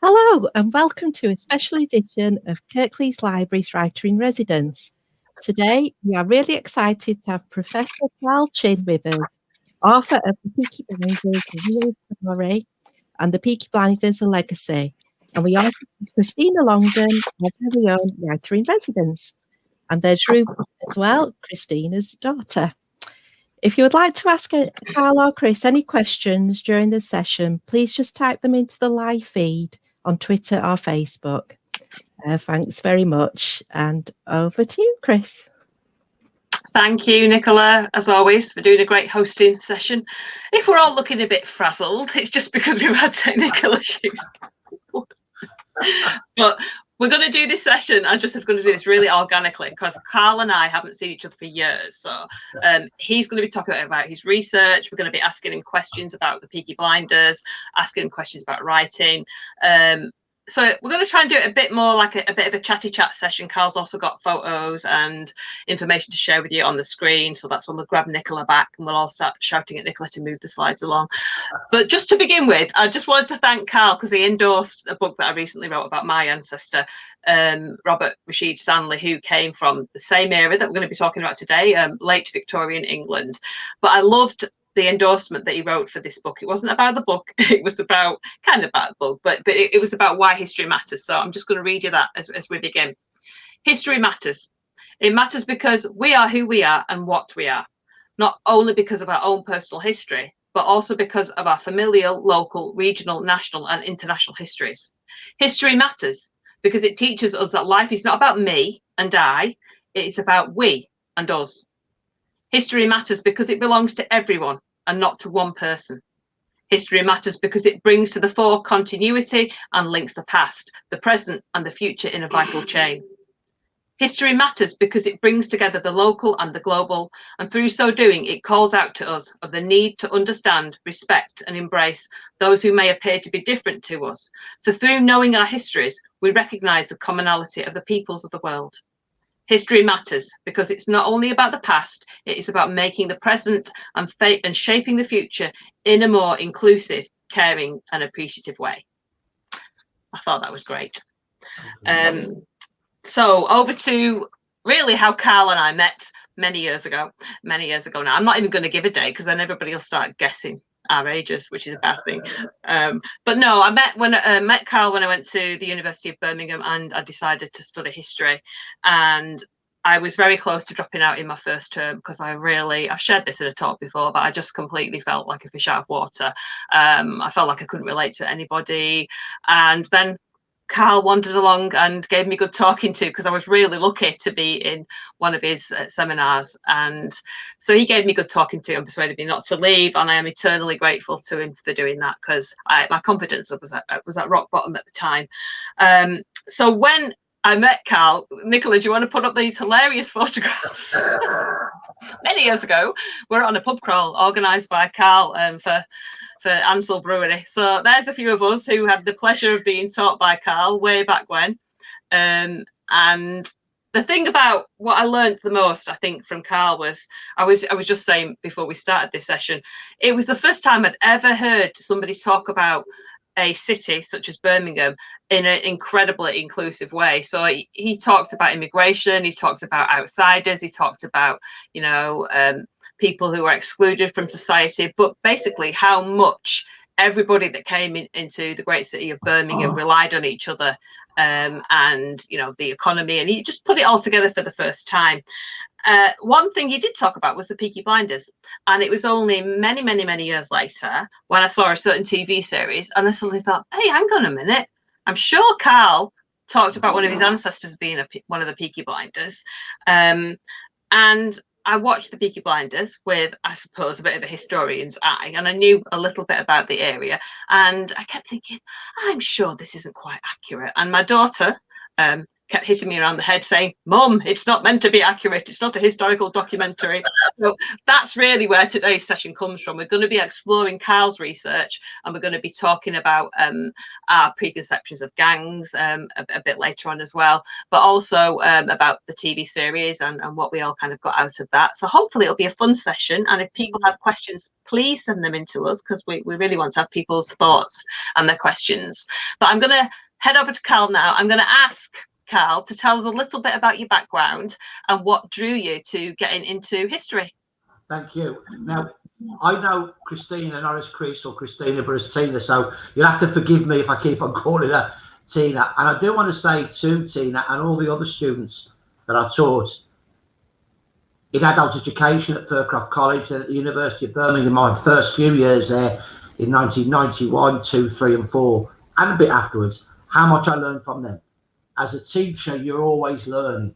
Hello and welcome to a special edition of Kirklees Library's Writer in Residence. Today we are really excited to have Professor Carl Chinn with us, author of the Peaky Blinders, The Real Story, and the Peaky Blinders, A Legacy. And we also have Christina Longden, our very own Writer in Residence. And there's Ruby as well, Christina's daughter. If you would like to ask Carl or Chris any questions during the session, please just type them into the live feed on Twitter or Facebook. Thanks very much. And over to you, Chris. Thank you, Nicola, as always, for doing a great hosting session. If we're all looking a bit frazzled, it's just because we've had technical issues. But we're going to do this session. I'm just going to do this really organically because Carl and I haven't seen each other for years. So he's going to be talking about his research. We're going to be asking him questions about the Peaky Blinders, asking him questions about writing. So we're going to try and do it a bit more like a bit of a chatty chat session. Carl's also got photos and information to share with you on the screen. So that's when we'll grab Nicola back and we'll all start shouting at Nicola to move the slides along. But just to begin with, I just wanted to thank Carl because he endorsed a book that I recently wrote about my ancestor, Robert Rashid Stanley, who came from the same era that we're going to be talking about today, late Victorian England. But I loved the endorsement that he wrote for this book. It wasn't about the book, it was about kind of about the book, but it was about why history matters. So I'm just going to read you that as we begin. History matters. It matters because we are who we are and what we are, not only because of our own personal history, but also because of our familial, local, regional, national and international histories. History matters because it teaches us that life is not about me and I, it's about we and us. History matters because it belongs to everyone and not to one person. History matters because it brings to the fore continuity and links the past, the present and the future in a vital chain. History matters because it brings together the local and the global, and through so doing, it calls out to us of the need to understand, respect and embrace those who may appear to be different to us. For through knowing our histories, we recognise the commonality of the peoples of the world. History matters because it's not only about the past, it is about making the present and shaping the future in a more inclusive, caring and appreciative way. I thought that was great. So over to really how Carl and I met many years ago now. I'm not even going to give a date because then everybody will start guessing our ages, which is a bad thing. But no, I met Carl when I went to the University of Birmingham and I decided to study history. And I was very close to dropping out in my first term because I've shared this in a talk before, but I just completely felt like a fish out of water. I felt like I couldn't relate to anybody. And then Carl wandered along and gave me good talking to because I was really lucky to be in one of his seminars. And so he gave me good talking to and persuaded me not to leave. And I am eternally grateful to him for doing that because my confidence was at rock bottom at the time. So when I met Carl, Nicola, do you want to put up these hilarious photographs? Many years ago, we're on a pub crawl organised by Carl for Ansell Brewery. So there's a few of us who had the pleasure of being taught by Carl way back when. And the thing about what I learned the most, I think, from Carl was, I was just saying before we started this session, it was the first time I'd ever heard somebody talk about a city such as Birmingham in an incredibly inclusive way. So he talked about immigration, he talked about outsiders, he talked about, people who were excluded from society, but basically how much everybody that came into the great city of Birmingham relied on each other, and the economy, and he just put it all together for the first time. One thing he did talk about was the Peaky Blinders, and it was only many, many, many years later when I saw a certain TV series and I suddenly thought, hey, hang on a minute, I'm sure Carl talked about one of his ancestors being one of the Peaky Blinders, and I watched the Peaky Blinders with, I suppose, a bit of a historian's eye, and I knew a little bit about the area, and I kept thinking, I'm sure this isn't quite accurate. And my daughter, kept hitting me around the head saying, "Mum, it's not meant to be accurate. It's not a historical documentary." So that's really where today's session comes from. We're going to be exploring Carl's research, and we're going to be talking about our preconceptions of gangs a bit later on as well, but also about the TV series and what we all kind of got out of that. So hopefully it'll be a fun session. And if people have questions, please send them in to us, because we really want to have people's thoughts and their questions. But I'm going to head over to Carl now. I'm going to ask Carl to tell us a little bit about your background and what drew you to getting into history. Thank you. Now, I know Christina, not as Chris or Christina, but as Tina, so you'll have to forgive me if I keep on calling her Tina. And I do want to say to Tina and all the other students that I taught in adult education at Faircroft College and at the University of Birmingham, my first few years there in 1991, 2, 3 and 4, and a bit afterwards, how much I learned from them. As a teacher, you're always learning.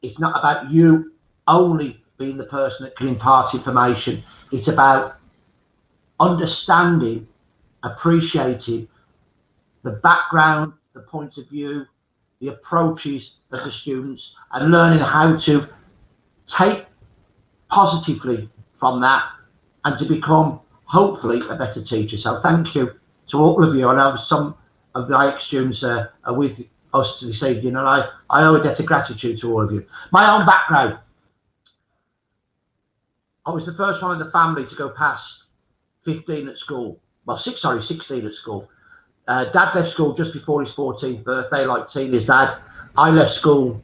It's not about you only being the person that can impart information. It's about understanding, appreciating the background, the point of view, the approaches of the students, and learning how to take positively from that and to become, hopefully, a better teacher. So thank you to all of you. I know some of my ex-students are with us this evening, and I owe a debt of gratitude to all of you. My own background. I was the first one in the family to go past 15 at school. Well, 16 at school. Dad left school just before his 14th birthday, like Tina's dad. I left school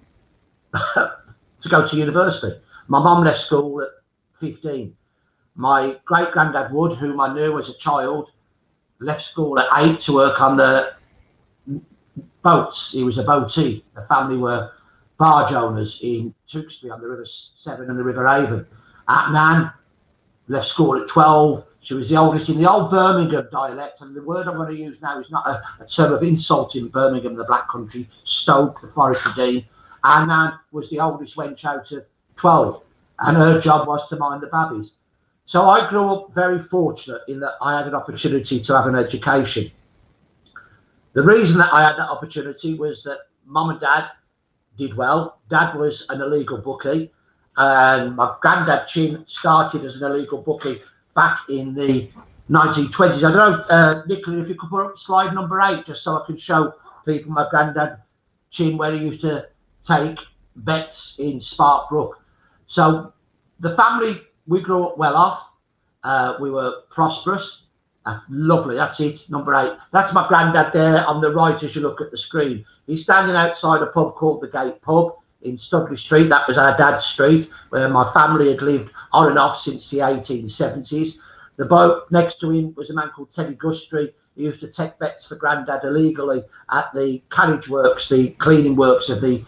to go to university. My mum left school at 15. My great-granddad Wood, whom I knew as a child, left school at 8 to work on the boats. He was a boatee. The family were barge owners in Tewkesbury on the River Severn and the River Avon. Aunt Nan left school at 12. She was the oldest in the old Birmingham dialect, and the word I'm going to use now is not a term of insult in Birmingham, the Black Country, Stoke, the Forest of Dean. Aunt Nan was the oldest wench out of 12, and her job was to mind the babbies. So I grew up very fortunate in that I had an opportunity to have an education. The reason that I had that opportunity was that Mum and Dad did well. Dad was an illegal bookie, and my granddad Chinn started as an illegal bookie back in the 1920s. I don't know, Nicola, if you could put up slide number 8, just so I can show people my granddad Chinn, where he used to take bets in Spark Brook. So the family, we grew up well off. We were prosperous. Lovely, that's it, number 8. That's my granddad there on the right as you look at the screen. He's standing outside a pub called the Gate Pub in Studley Street. That was our dad's street, where my family had lived on and off since the 1870s. The bloke next to him was a man called Teddy Gustry. He used to take bets for granddad illegally at the carriage works, the cleaning works of the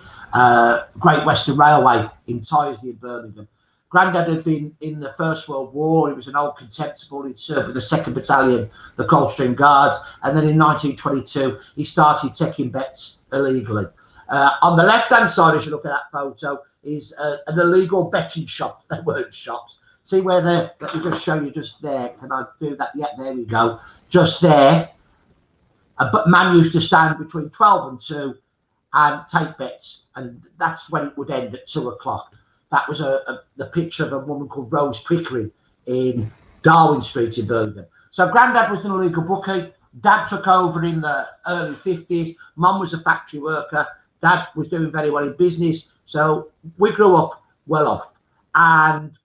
Great Western Railway in Tyresley in Birmingham. Granddad had been in the First World War. He was an old contemptible. He'd served with the 2nd Battalion, the Coldstream Guards. And then in 1922, he started taking bets illegally. On the left-hand side, as you look at that photo, is an illegal betting shop. They weren't shops. See where they're, let me just show you just there. Can I do that? Yeah, there we go. Just there. A man used to stand between 12 and 2 and take bets. And that's when it would end at 2 o'clock. That was the picture of a woman called Rose Pickering in Darwin Street in Birmingham. So Grandad was an illegal bookie. Dad took over in the early 50s. Mum was a factory worker. Dad was doing very well in business. So we grew up well off. And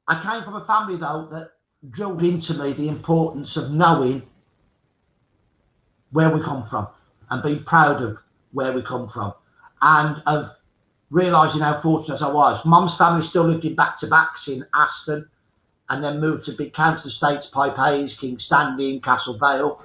I came from a family, though, that drilled into me the importance of knowing where we come from and being proud of where we come from, and of realising how fortunate I was. Mum's family still lived in back-to-backs in Aston, and then moved to big council estates, Pipe Hayes, King Standing, Castle Vale.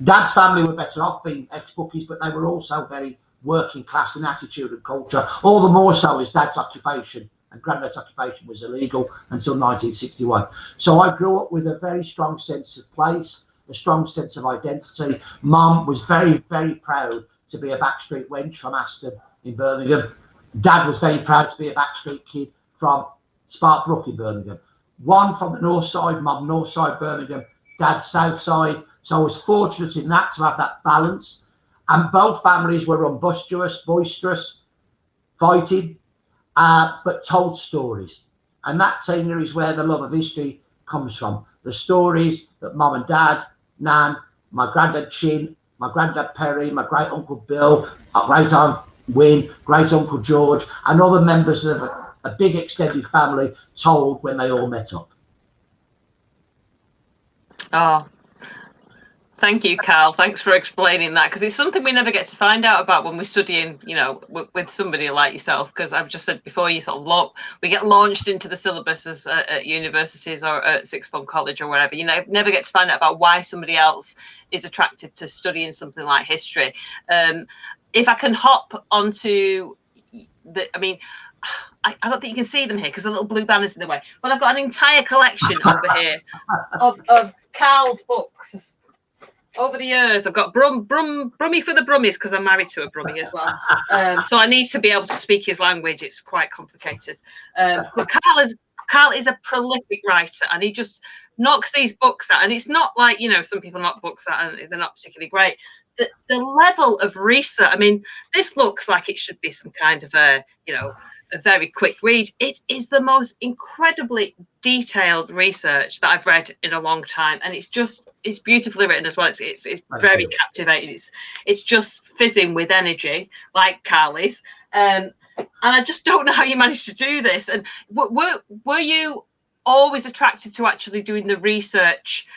Dad's family were better off being ex-bookies, but they were also very working class in attitude and culture, all the more so as Dad's occupation and Granddad's occupation was illegal until 1961. So I grew up with a very strong sense of place, a strong sense of identity. Mum was very, very proud to be a backstreet wench from Aston in Birmingham. Dad was very proud to be a backstreet kid from Spark Brook in Birmingham. One from the north side, Mum north side Birmingham, Dad south side. So I was fortunate in that to have that balance. And both families were boisterous, fighting, but told stories. And that, Tina, is where the love of history comes from. The stories that Mum and Dad, Nan, my granddad Chinn, my granddad Perry, my great uncle Bill, my great aunt Wynne, great uncle George, and other members of a big extended family told when they all met up. Oh, thank you, Carl. Thanks for explaining that, because it's something we never get to find out about when we're studying, you know, with somebody like yourself. Because I've just said before, you sort of we get launched into the syllabuses at universities or at sixth form college or wherever. You know, never get to find out about why somebody else is attracted to studying something like history. If I can hop onto I mean, I don't think you can see them here because the little blue banner's in the way. But I've got an entire collection over here of Carl's books. Over the years, I've got Brummy for the Brummies, because I'm married to a Brummie as well. So I need to be able to speak his language. It's quite complicated. But Carl is a prolific writer, and he just knocks these books out. And it's not like, you know, some people knock books out and they're not particularly great. The level of research, I mean, this looks like it should be some kind of a, you know, a very quick read. It is the most incredibly detailed research that I've read in a long time, and it's beautifully written as well. It's very captivating. It's just fizzing with energy, like Carly's. And I just don't know how you managed to do this. And were you always attracted to actually doing the research?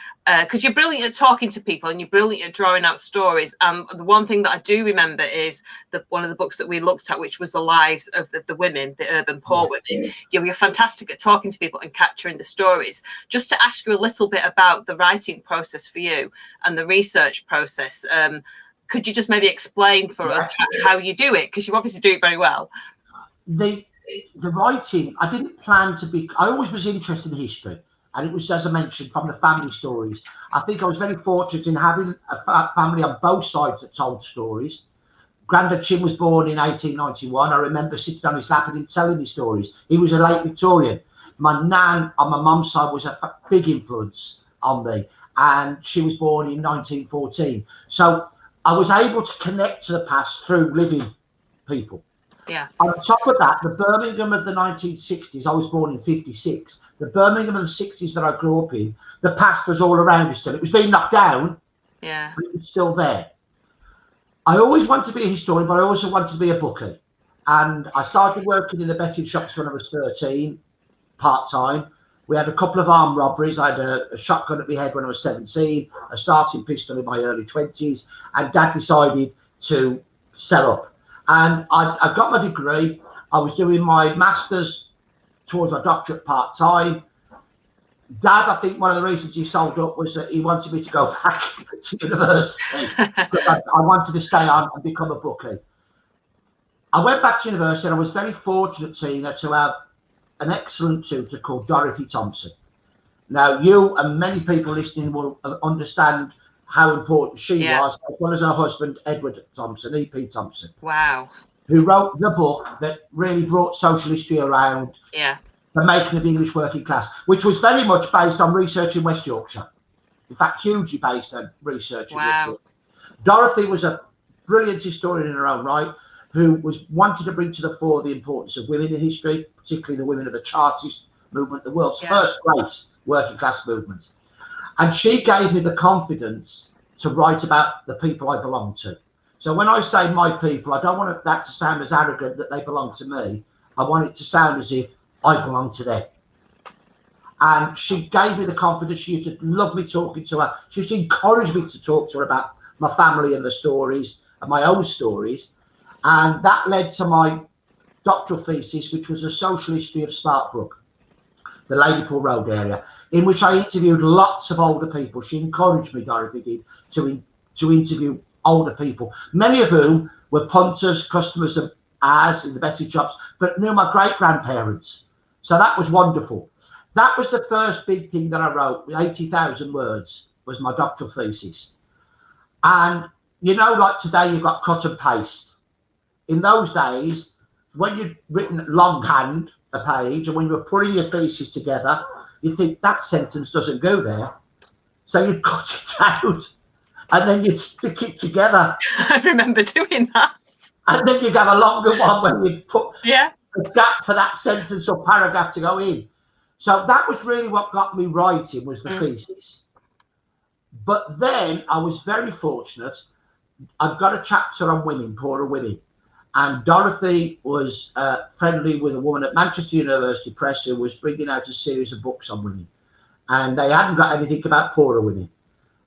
Because you're brilliant at talking to people and you're brilliant at drawing out stories. The one thing that I do remember is one of the books that we looked at, which was the lives of the women, the urban poor women. You're fantastic at talking to people and capturing the stories. Just to ask you a little bit about the writing process for you and the research process, could you just maybe explain for us how you do it? Because you obviously do it very well. The writing, I didn't plan to be, I always was interested in history. And it was, as I mentioned, from the family stories. I think I was very fortunate in having a family on both sides that told stories. Grandad Chinn was born in 1891. I remember sitting on his lap and him telling me stories. He was a late Victorian. My nan on my mum's side was a big influence on me. And she was born in 1914. So I was able to connect to the past through living people. Yeah. On top of that, the Birmingham of the 1960s, I was born in 56. The Birmingham of the 60s that I grew up in, the past was all around us still. It was being knocked down, yeah, but it was still there. I always wanted to be a historian, but I also wanted to be a bookie. And I started working in the betting shops when I was 13, part-time. We had a couple of armed robberies. I had a shotgun at my head when I was 17, a starting pistol in my early 20s, and Dad decided to sell up. And I got my degree. I was doing my master's towards my doctorate part-time. Dad, I think one of the reasons he sold up was that he wanted me to go back to university. I wanted to stay on and become a bookie. I went back to university, and I was very fortunate, Tina, to have an excellent tutor called Dorothy Thompson. Now, you and many people listening will understand how important she was, as well as her husband, Edward Thompson, E.P. Thompson. Wow. Who wrote the book that really brought social history around the making of the English working class, which was very much based on research in West Yorkshire. In fact, hugely based on research in West Yorkshire. Dorothy was a brilliant historian in her own right, who wanted to bring to the fore the importance of women in history, particularly the women of the Chartist movement, the world's first great working class movement. And she gave me the confidence to write about the people I belong to. So when I say my people, I don't want that to sound as arrogant that they belong to me. I want it to sound as if I belong to them. And she gave me the confidence. She used to love me talking to her. She used to encourage me to talk to her about my family and the stories and my own stories. And that led to my doctoral thesis, which was a social history of Sparkbrook, the Ladypool Road area, in which I interviewed lots of older people. She encouraged me, Dorothy did, to interview older people, many of whom were punters, customers of ours in the betting shops, but knew my great-grandparents. So that was wonderful. That was the first big thing that I wrote, 80,000 words, was my doctoral thesis. And, you know, like today, you've got cut and paste. In those days, when you'd written longhand a page, and when you were putting your thesis together, you think that sentence doesn't go there. So you cut it out. and then you'd stick it together. I remember doing that. And then you'd have a longer one where you'd put Yeah. a gap for that sentence or paragraph to go in. So that was really what got me writing, was the thesis. But then I was very fortunate. I've got a chapter on women, poorer women. And Dorothy was friendly with a woman at Manchester University Press who was bringing out a series of books on women. And they hadn't got anything about poorer women.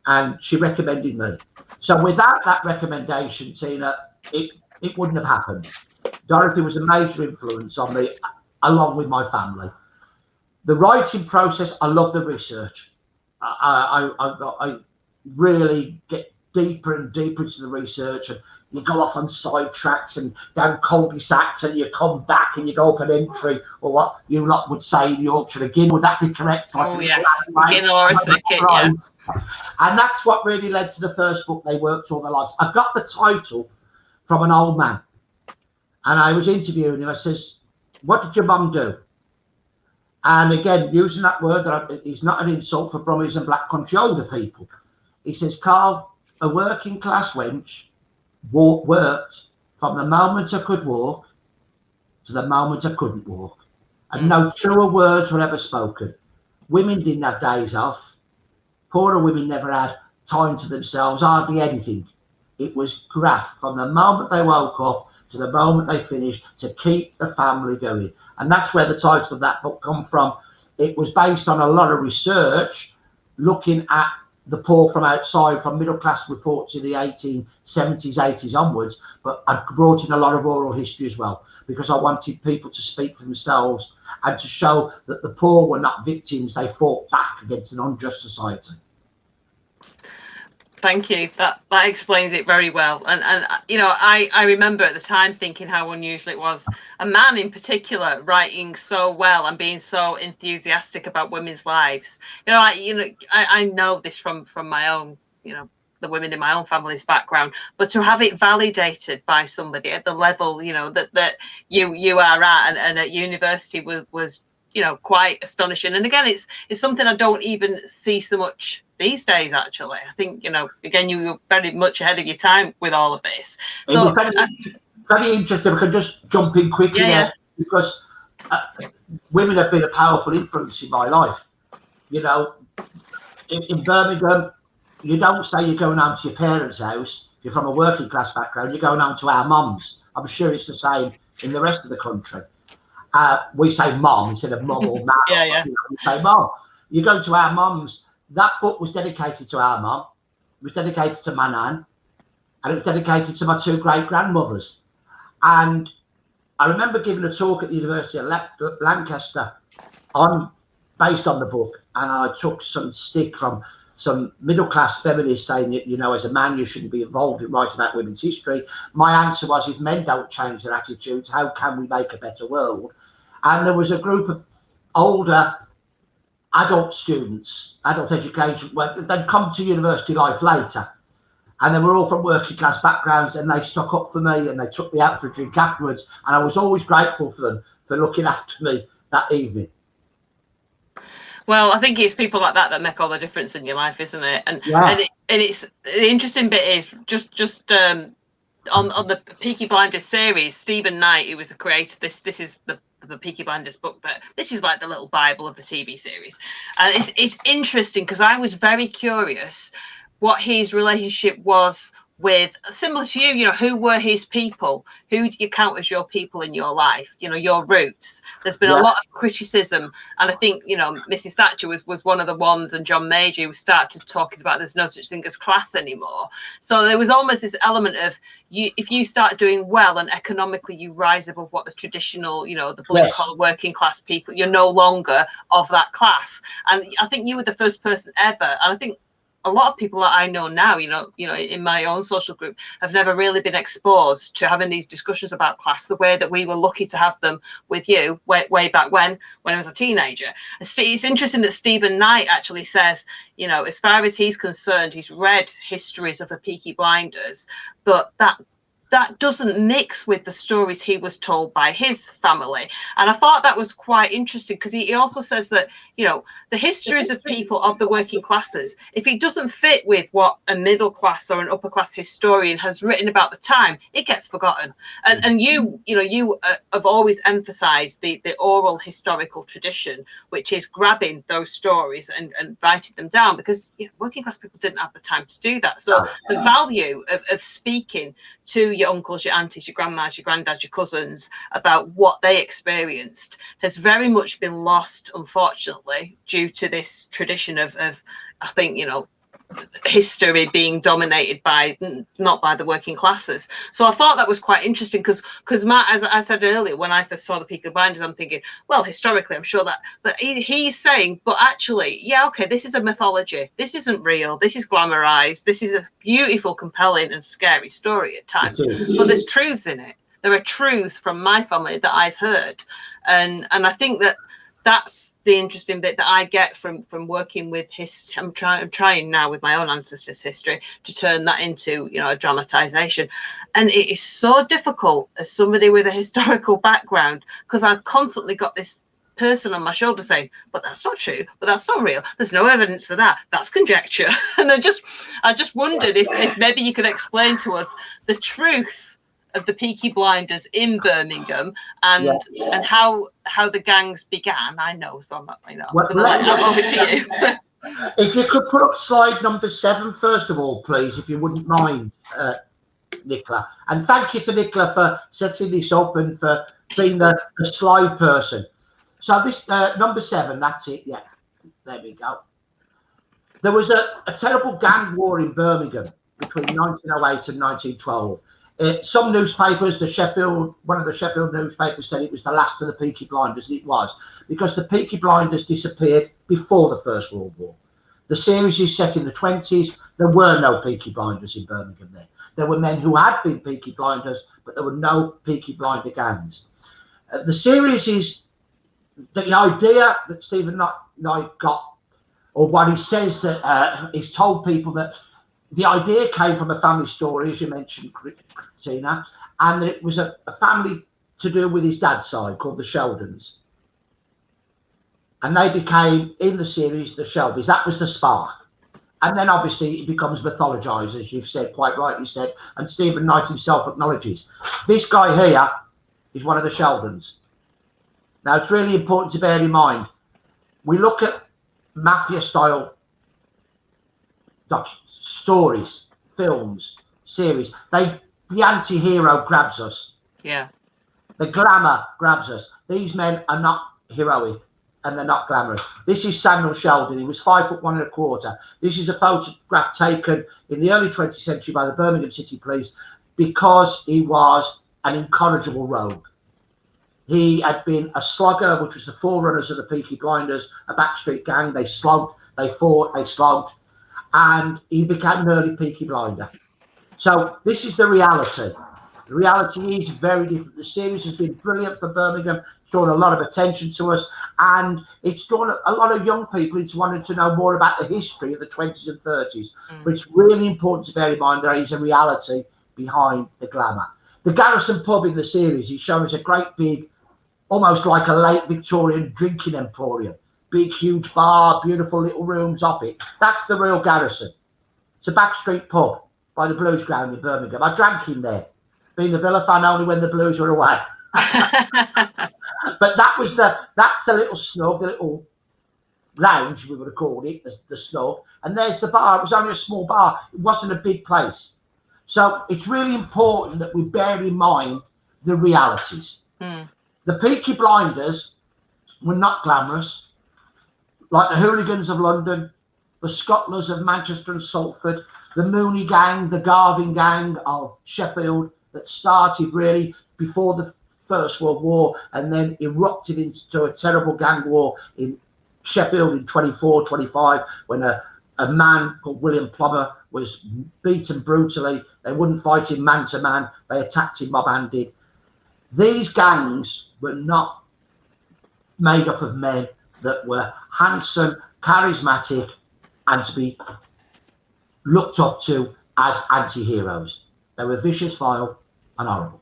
And she recommended me. So without that recommendation, Tina, it wouldn't have happened. Dorothy was a major influence on me, along with my family. The writing process, I love the research. I really get deeper and deeper into the research, and you go off on side tracks and down cul-de-sacs, and you come back and you go up an entry, or what you lot would say in Yorkshire again. Would that be correct? Oh, yes. Again, or a circuit, yeah. And that's what really led to the first book, They Worked All Their Lives. I got the title from an old man, and I was interviewing him. I says, "What did your mum do?" And again, using that word, that is not an insult for Brummies and Black Country older people. He says, "Carl, a working class wench worked from the moment I could walk to the moment I couldn't walk. And no truer words were ever spoken. Women didn't have days off. Poorer women never had time to themselves, hardly anything. It was graft from the moment they woke up to the moment they finished to keep the family going." And that's where the title of that book come from. It was based on a lot of research, looking at the poor from outside, from middle class reports in the 1870s, 80s onwards. But I brought in a lot of oral history as well, because I wanted people to speak for themselves and to show that the poor were not victims. They fought back against an unjust society. Thank you. That explains it very well. And you know, I remember at the time thinking how unusual it was, a man in particular writing so well and being so enthusiastic about women's lives. You know, I know this from my own, you know, the women in my own family's background, but to have it validated by somebody at the level, you know, that you are at and at university was you know, quite astonishing. And again, it's something I don't even see so much these days, actually. I think, you know, again, you were very much ahead of your time with all of this. So it was very interesting. I could just jump in quickly there, because women have been a powerful influence in my life. You know, in Birmingham, you don't say you're going home to your parents' house. If you're from a working class background, you're going home to our mums. I'm sure it's the same in the rest of the country. We say mom instead of mum or nan. Yeah. You know, we say mom. You go to our mums. That book was dedicated to our mum. It was dedicated to my nan, and it was dedicated to my two great grandmothers. And I remember giving a talk at the University of Lancaster based on the book, and I took some stick from some middle class feminists saying that, you know, as a man you shouldn't be involved in writing about women's history. My answer was, if men don't change their attitudes, how can we make a better world? And there was a group of older adult students, adult education, they'd come to university life later, and they were all from working class backgrounds, and they stuck up for me and they took me out for a drink afterwards, and I was always grateful for them for looking after me that evening. Well, I think it's people like that make all the difference in your life, isn't it? And it's the interesting bit is just on the Peaky Blinders series, Stephen Knight, who was the creator. This is the Peaky Blinders book, but this is like the little Bible of the TV series. And it's interesting because I was very curious what his relationship was with, similar to you know, who were his people? Who do you count as your people in your life? You know, your roots. There's been a lot of criticism, and I think, you know, Mrs. Thatcher was one of the ones, and John Major, who started talking about there's no such thing as class anymore. So there was almost this element of, if you start doing well and economically you rise above what the traditional, you know, the blue collar working class people, you're no longer of that class. And I think you were the first person ever, and I think a lot of people that I know now, you know, in my own social group, have never really been exposed to having these discussions about class the way that we were lucky to have them with you way back when I was a teenager. It's interesting that Stephen Knight actually says, you know, as far as he's concerned, he's read histories of the Peaky Blinders, but that that doesn't mix with the stories he was told by his family. And I thought that was quite interesting, because he also says that, you know, the histories of people of the working classes, if it doesn't fit with what a middle class or an upper class historian has written about the time, it gets forgotten. And you have always emphasized the oral historical tradition, which is grabbing those stories and writing them down, because working class people didn't have the time to do that. So the value of speaking to your uncles, your aunties, your grandmas, your granddads, your cousins about what they experienced has very much been lost, unfortunately, due to this tradition of I think, you know, history being dominated by not by the working classes. So I thought that was quite interesting, because Matt, as I said earlier, when I first saw the Peaky Blinders, I'm thinking, well, historically, I'm sure that, but he's saying, but actually, yeah, okay, this is a mythology. This isn't real. This is glamorized. This is a beautiful, compelling, and scary story at times, but there's truths in it. There are truths from my family that I've heard, and I think that that's the interesting bit that I get from working with history. I'm trying now with my own ancestors' history to turn that into, you know, a dramatization, and it is so difficult as somebody with a historical background, because I've constantly got this person on my shoulder saying, but that's not true, but that's not real, there's no evidence for that, that's conjecture. And I just wondered if maybe you could explain to us the truth of the Peaky Blinders in Birmingham, and how the gangs began. I know, so I'm not, you know, I'm going to let that over to you. If you could put up slide number 7 first of all, please, if you wouldn't mind, Nicola. And thank you to Nicola for setting this up and for being the slide person. So this number 7, that's it. Yeah, there we go. There was a terrible gang war in Birmingham between 1908 and 1912. Some newspapers, one of the Sheffield newspapers said it was the last of the Peaky Blinders, and it was, because the Peaky Blinders disappeared before the First World War. The series is set in the 20s. There were no Peaky Blinders in Birmingham then. There were men who had been Peaky Blinders, but there were no Peaky Blinder gangs. The series is the idea that Stephen Knight got, or what he says that he's told people, that the idea came from a family story, as you mentioned, Christina, and that it was a family to do with his dad's side called the Sheldons. And they became, in the series, the Shelbys. That was the spark. And then obviously it becomes mythologized, as you've said, quite rightly said, and Stephen Knight himself acknowledges. This guy here is one of the Sheldons. Now, it's really important to bear in mind, we look at mafia-style stories, films, series. The anti-hero grabs us. Yeah. The glamour grabs us. These men are not heroic, and they're not glamorous. This is Samuel Sheldon. He was 5'1.25". This is a photograph taken in the early 20th century by the Birmingham City Police, because he was an incorrigible rogue. He had been a slugger, which was the forerunners of the Peaky Blinders, a backstreet gang. They slogged, they fought, they slogged, and he became an early Peaky Blinder. So this is the reality. The reality is very different. The series has been brilliant for Birmingham. It's drawn a lot of attention to us, and it's drawn a lot of young people into wanting to know more about the history of the 20s and 30s. But it's really important to bear in mind there is a reality behind the glamour. The Garrison pub in the series is shown as a great big, almost like a late Victorian drinking emporium. Big, huge bar, beautiful little rooms off it. That's the real Garrison. It's a backstreet pub by the Blues Ground in Birmingham. I drank in there, being a Villa fan only when the Blues were away. But that's the little snug, the little lounge, we would have called it, the snug. And there's the bar. It was only a small bar. It wasn't a big place. So it's really important that we bear in mind the realities. The Peaky Blinders were not glamorous. Like the Hooligans of London, the Scottlers of Manchester and Salford, the Mooney gang, the Garvin gang of Sheffield, that started really before the First World War and then erupted into a terrible gang war in Sheffield in 24, 25, when a man called William Plummer was beaten brutally. They wouldn't fight him man to man. They attacked him mob-handed. These gangs were not made up of men that were handsome, charismatic, and to be looked up to as anti-heroes. They were vicious, vile, and horrible.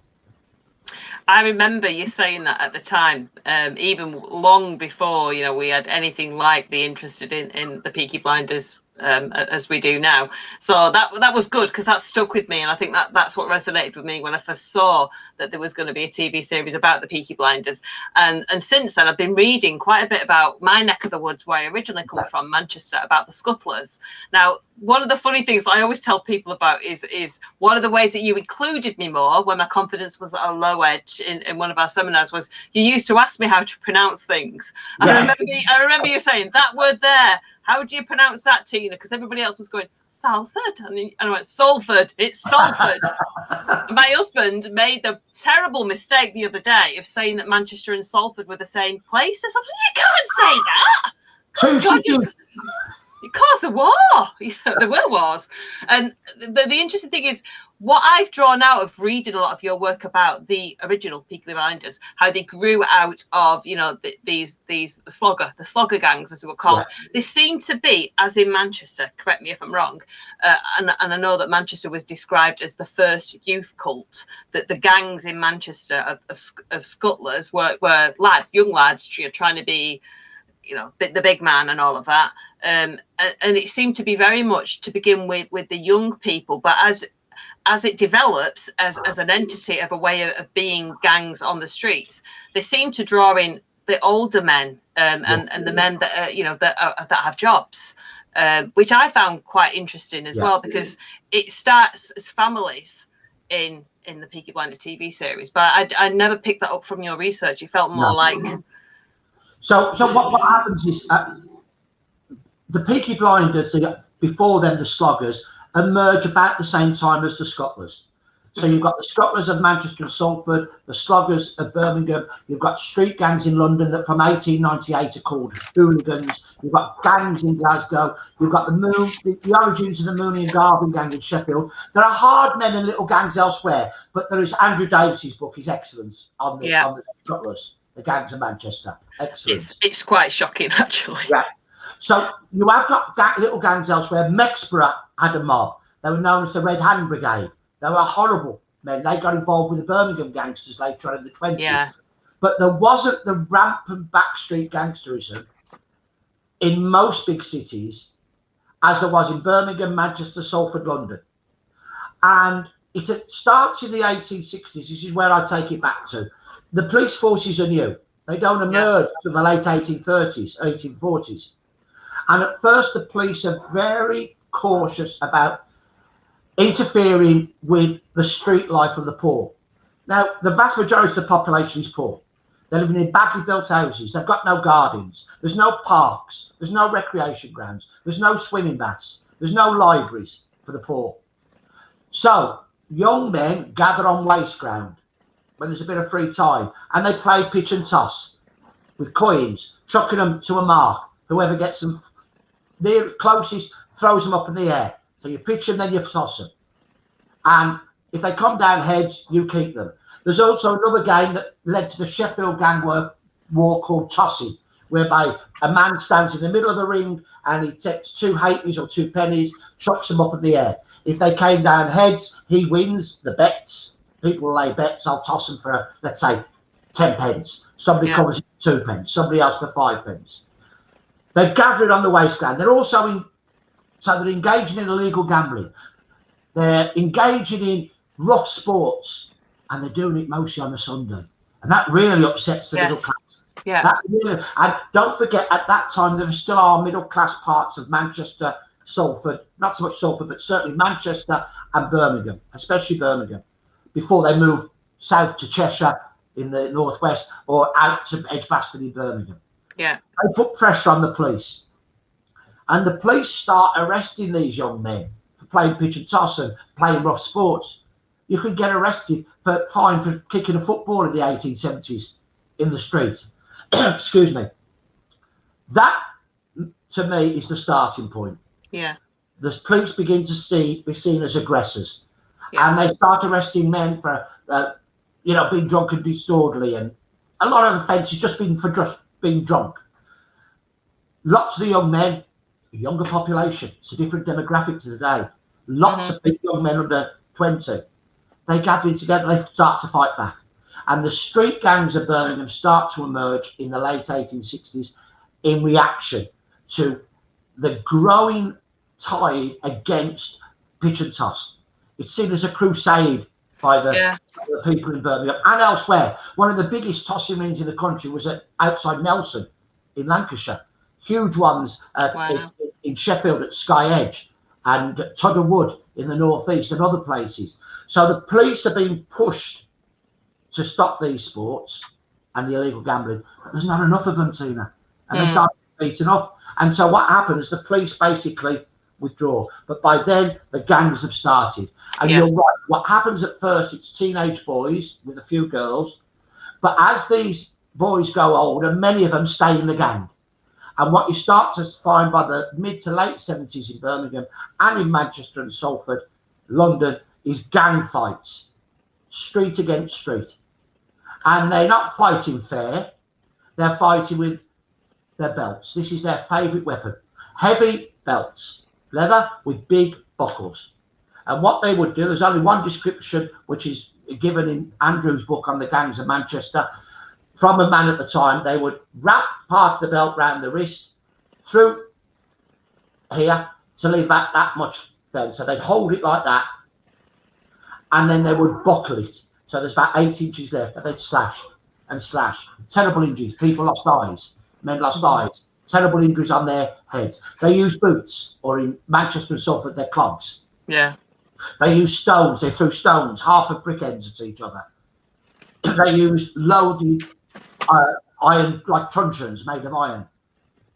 I remember you saying that at the time, even long before, you know, we had anything like the interested in the Peaky Blinders as we do now. So that was good, because that stuck with me, and I think that's what resonated with me when I first saw that there was going to be a TV series about the Peaky Blinders. And since then, I've been reading quite a bit about my neck of the woods, where I originally come from, Manchester, about the Scuttlers. Now, one of the funny things I always tell people about is one of the ways that you included me more when my confidence was at a low edge in one of our seminars was you used to ask me how to pronounce things. Yeah. I remember you saying that word there. How do you pronounce that, Tina? Because everybody else was going Salford, and I went Salford. It's Salford. My husband made the terrible mistake the other day of saying that Manchester and Salford were the same place. I said, you can't say that. Two cities. It caused a war. You know, there were wars. And the interesting thing is, what I've drawn out of reading a lot of your work about the original Peaky Blinders, how they grew out of, you know, these the slogger gangs, as they were called. Yeah. They seem to be, as in Manchester, correct me if I'm wrong, and I know that Manchester was described as the first youth cult, that the gangs in Manchester of scuttlers were young lads trying to be, you know, the big man and all of that. And it seemed to be very much to begin with the young people, but as it develops as an entity of a way of being gangs on the streets, they seem to draw in the older men and the men that you know that have jobs, which I found quite interesting as well, because it starts as families in the Peaky Blinders TV series, but I never picked that up from your research. It felt more like. So what happens is the Peaky Blinders, before them the Sloggers, emerge about the same time as the Scuttlers. So you've got the Scuttlers of Manchester and Salford, the Sloggers of Birmingham. You've got street gangs in London that from 1898 are called hooligans. You've got gangs in Glasgow. You've got the origins of the Mooney and Garvin gang in Sheffield. There are hard men and little gangs elsewhere, but there is Andrew Davis's book is excellent on the Scuttlers, the gangs of Manchester. Excellent. It's quite shocking, actually. Yeah. So you have got little gangs elsewhere. Mexborough had a mob. They were known as the Red Hand Brigade. They were horrible men. They got involved with the Birmingham gangsters later on in the 20s. Yeah. But there wasn't the rampant backstreet gangsterism in most big cities as there was in Birmingham, Manchester, Salford, London. And it starts in the 1860s. This is where I take it back to. The police forces are new. They don't emerge from the late 1830s, 1840s. And at first, the police are very cautious about interfering with the street life of the poor. Now, the vast majority of the population is poor. They're living in badly built houses. They've got no gardens. There's no parks. There's no recreation grounds. There's no swimming baths. There's no libraries for the poor. So young men gather on waste ground when there's a bit of free time, and they play pitch and toss with coins, chucking them to a mark. Whoever gets them near closest throws them up in the air. So you pitch them, then you toss them. And if they come down heads, you keep them. There's also another game that led to the Sheffield gang war called tossing, whereby a man stands in the middle of the ring and he takes 2 halfpennies or 2 pennies, chucks them up in the air. If they came down heads, he wins the bets. People lay bets. I'll toss them for, let's say, 10 pence. Somebody covers it for 2 pence. Somebody else for 5 pence. They're gathering on the waste ground. They're also they're engaging in illegal gambling. They're engaging in rough sports, and they're doing it mostly on a Sunday. And that really upsets the middle class. Yeah. That really, and don't forget, at that time, there still are middle class parts of Manchester, Salford, not so much Salford, but certainly Manchester and Birmingham, especially Birmingham, before they move south to Cheshire in the northwest or out to Edgbaston in Birmingham. Yeah. They put pressure on the police. And the police start arresting these young men for playing pitch and toss and playing rough sports. You could get arrested fined for kicking a football in the 1870s in the street. Excuse me. That, to me, is the starting point. Yeah. The police begin to be seen as aggressors. Yes. And they start arresting men for, being drunk and disorderly, and a lot of offences just being drunk. Lots of the young men, a younger population. It's a different demographic to today. Lots of big young men under 20. they gather in together, they start to fight back. And the street gangs of Birmingham start to emerge in the late 1860s in reaction to the growing tide against pitch and toss. It's seen as a crusade by the people in Birmingham and elsewhere. One of the biggest tossing rings in the country was outside Nelson in Lancashire. Huge ones in Sheffield at Sky Edge and Tudor Wood in the northeast and other places. So the police are being pushed to stop these sports and the illegal gambling, but there's not enough of them, Tina, and they start beating up. And so what happens? The police basically withdraw, but by then the gangs have started. And you're right, what happens at first, it's teenage boys with a few girls, but as these boys grow older, many of them stay in the gang. And what you start to find by the mid to late 70s in Birmingham and in Manchester and Salford, London, is gang fights, street against street. And they're not fighting fair, they're fighting with their belts. This is their favourite weapon. Heavy belts, leather with big buckles. And what they would do, there's only one description which is given in Andrew's book on the gangs of Manchester. From a man at the time, they would wrap part of the belt round the wrist, through here to leave that much then. So they'd hold it like that, and then they would buckle it. So there's about 8 inches left, and they'd slash and slash. Terrible injuries. People lost eyes. Men lost eyes. Terrible injuries on their heads. They used boots, or in Manchester and Salford, their clogs. Yeah. They used stones. They threw stones, half of brick ends at each other. They used loaded iron, like truncheons made of iron.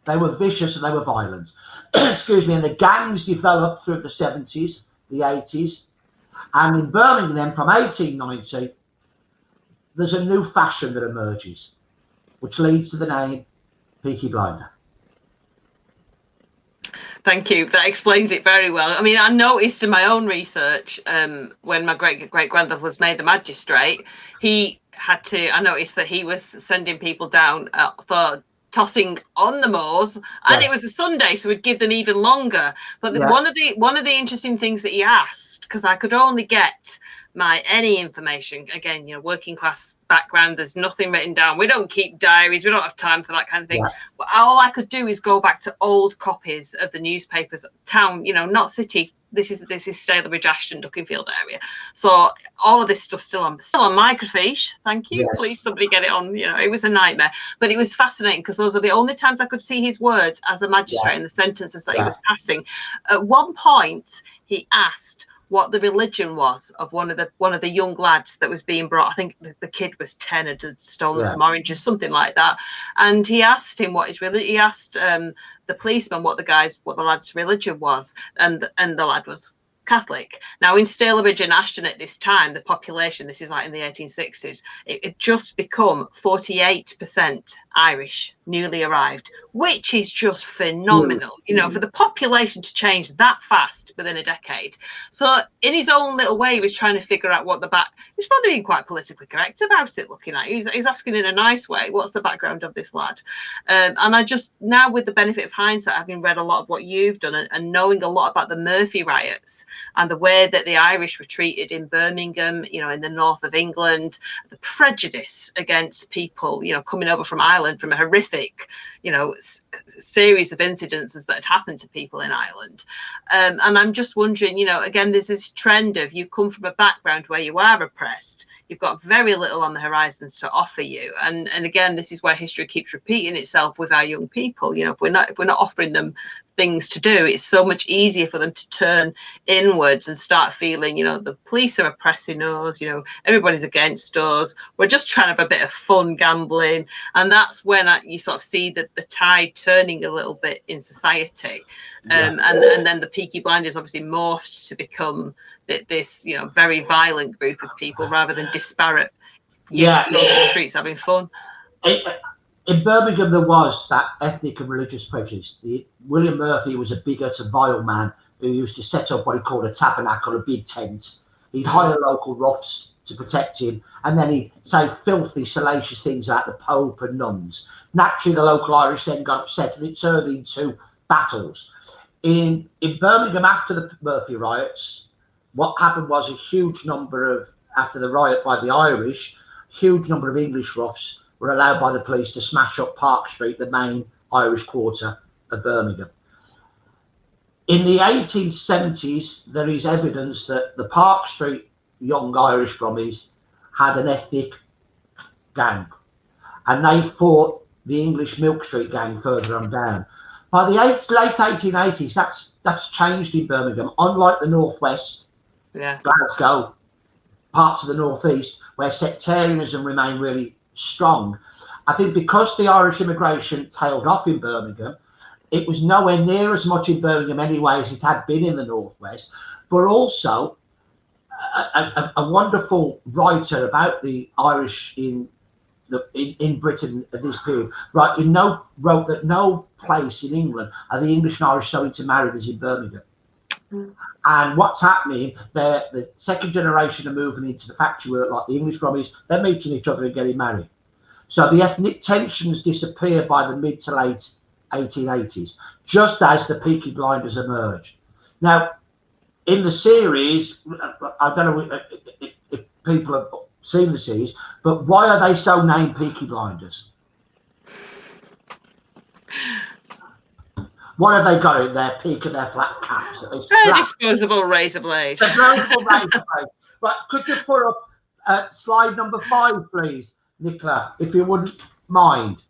They were vicious and they were violent. Excuse me. And the gangs developed through the 70s, the 80s. And in Birmingham, from 1890, there's a new fashion that emerges, which leads to the name Peaky Blinder. Thank you. That explains it very well. I mean, I noticed in my own research, when my great-great-granddad was made a magistrate, I noticed that he was sending people down for tossing on the moors, and it was a Sunday, so we'd give them even longer. But one of the interesting things that he asked, because I could only get any information, again, working class background, there's nothing written down, we don't keep diaries, we don't have time for that kind of thing. But all I could do is go back to old copies of the newspapers, town, not city. This is Stalybridge, Ashton, Duckingfield area. So all of this stuff's still on microfiche. Thank you. Yes. Please somebody get it on. It was a nightmare, but it was fascinating because those are the only times I could see his words as a magistrate and the sentences that he was passing. At one point, he asked what the religion was of one of the young lads that was being brought. I think the kid was 10 and had stolen some oranges, something like that. And he asked him what his religion. He asked the policeman what the lad's religion was, and the lad was Catholic. Now in Stalybridge and Ashton at this time, the population, this is like in the 1860s, it had just become 48% Irish, newly arrived, which is just phenomenal, for the population to change that fast within a decade. So in his own little way, he was trying to figure out he's probably being quite politically correct about it, looking at it. He's asking in a nice way, what's the background of this lad? And I just, now with the benefit of hindsight, having read a lot of what you've done and knowing a lot about the Murphy riots and the way that the Irish were treated in Birmingham, in the north of England, the prejudice against people, coming over from Ireland, from a horrific, series of incidences that had happened to people in Ireland. And I'm just wondering, again, there's this trend of you come from a background where you are oppressed, you've got very little on the horizons to offer you. And again, this is where history keeps repeating itself with our young people. If we're not offering them things to do, it's so much easier for them to turn inwards and start feeling, the police are oppressing us, everybody's against us, we're just trying to have a bit of fun gambling. And that's when you sort of see the tide turning a little bit in society. And then the Peaky Blinders obviously morphed to become this very violent group of people rather than disparate youth on the streets having fun. In Birmingham, there was that ethnic and religious prejudice. William Murphy was a bigot, a vile man who used to set up what he called a tabernacle, a big tent. He'd hire local roughs to protect him, and then he'd say filthy, salacious things like the Pope and nuns. Naturally, the local Irish then got upset, and it turned into battles. In Birmingham, after the Murphy riots, what happened was a huge number of after the riot by the Irish, huge number of English roughs were allowed by the police to smash up Park Street, the main Irish quarter of Birmingham. In the 1870s, there is evidence that the Park Street young Irish Brummies had an ethnic gang, and they fought the English Milk Street gang further on down. By the late 1880s, that's changed in Birmingham. Unlike the Northwest, Glasgow, parts of the Northeast, where sectarianism remained really strong, I think because the Irish immigration tailed off in Birmingham, it was nowhere near as much in Birmingham anyway as it had been in the Northwest. But also, a wonderful writer about the Irish in Britain at this period, wrote that no place in England are the English and Irish so intermarried as in Birmingham. And what's happening, the second generation are moving into the factory work like the English Brummies, they're meeting each other and getting married. So the ethnic tensions disappear by the mid to late 1880s, just as the Peaky Blinders emerge. Now, in the series, I don't know if people have seen the series, but why are they so named Peaky Blinders? What have they got in their peak of their flat caps? Disposable razor blade. Disposable razor blade. Right, could you put up slide number 5, please, Nicola, if you wouldn't mind?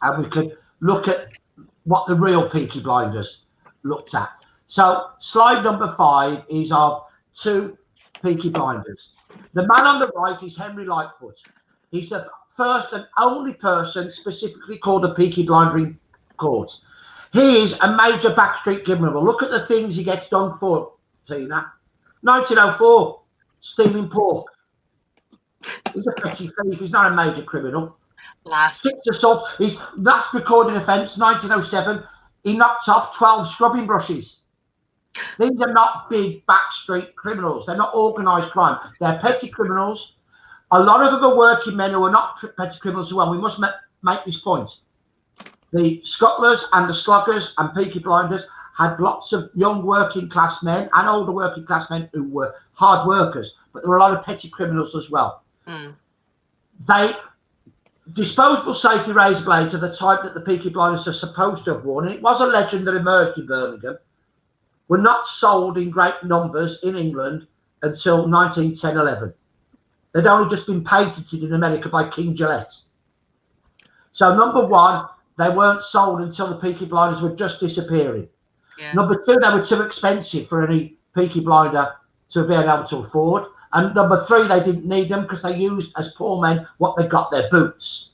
And we could look at what the real Peaky Blinders looked at. So slide number 5 is of 2 Peaky Blinders. The man on the right is Henry Lightfoot. He's the first and only person specifically called a Peaky Blinder in court. He is a major backstreet criminal. Look at the things he gets done for, Tina. 1904, stealing pork. He's a petty thief. He's not a major criminal. 6 assaults. His last recorded offence, 1907, he knocked off 12 scrubbing brushes. These are not big backstreet criminals. They're not organised crime. They're petty criminals. A lot of them are working men who are not petty criminals as well. We must make this point. The Scuttlers and the Sluggers and Peaky Blinders had lots of young working class men and older working class men who were hard workers, but there were a lot of petty criminals as well. They disposable safety razor blades are the type that the Peaky Blinders are supposed to have worn, and it was a legend that emerged in Birmingham, were not sold in great numbers in England until 1910-11. They'd only just been patented in America by King Gillette. So number 1, they weren't sold until the Peaky Blinders were just disappearing. Number 2, they were too expensive for any Peaky Blinder to be able to afford. And number 3, they didn't need them because they used, as poor men, what they got, their boots,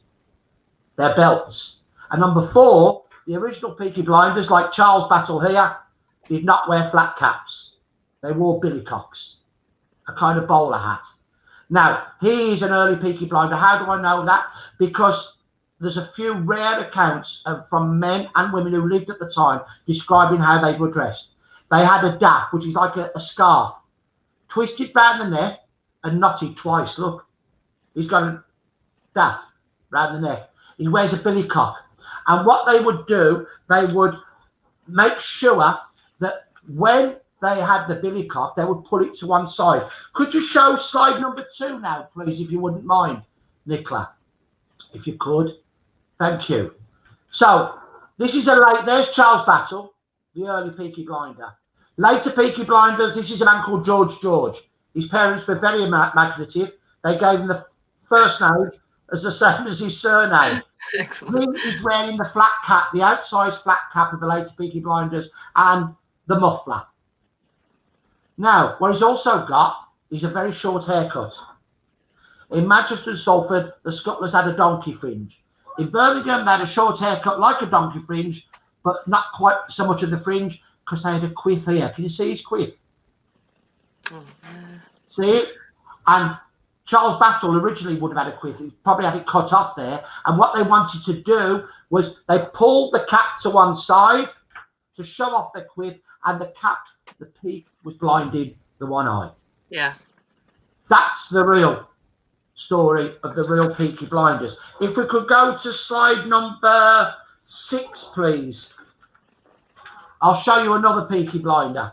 their belts. And number 4, the original Peaky Blinders, like Charles Battle here, did not wear flat caps. They wore billycocks, a kind of bowler hat. Now, he is an early Peaky Blinder. How do I know that? Because there's a few rare accounts from men and women who lived at the time describing how they were dressed. They had a daff, which is like a scarf, twisted round the neck and knotted twice. Look, he's got a daff round the neck. He wears a billycock. And what they would do, they would make sure that when they had the billycock, they would pull it to one side. Could you show slide number 2 now, please, if you wouldn't mind, Nicola? If you could. Thank you. So this is there's Charles Battle, the early Peaky Blinder. Later Peaky Blinders, this is a man called George. His parents were very imaginative. They gave him the first name as the same as his surname. Excellent. He is wearing the flat cap, the outsized flat cap of the later Peaky Blinders, and the muffler. Now, what he's also got is a very short haircut. In Manchester and Salford, the Scuttlers had a donkey fringe. In Birmingham, they had a short haircut like a donkey fringe, but not quite so much of the fringe because they had a quiff here. Can you see his quiff? See it? And Charles Battle originally would have had a quiff. He probably had it cut off there. And what they wanted to do was they pulled the cap to one side to show off the quiff, and the cap, the peak, was blinding the one eye. Yeah. That's the real story of the real Peaky Blinders. If we could go to slide number 6, please. I'll show you another Peaky Blinder.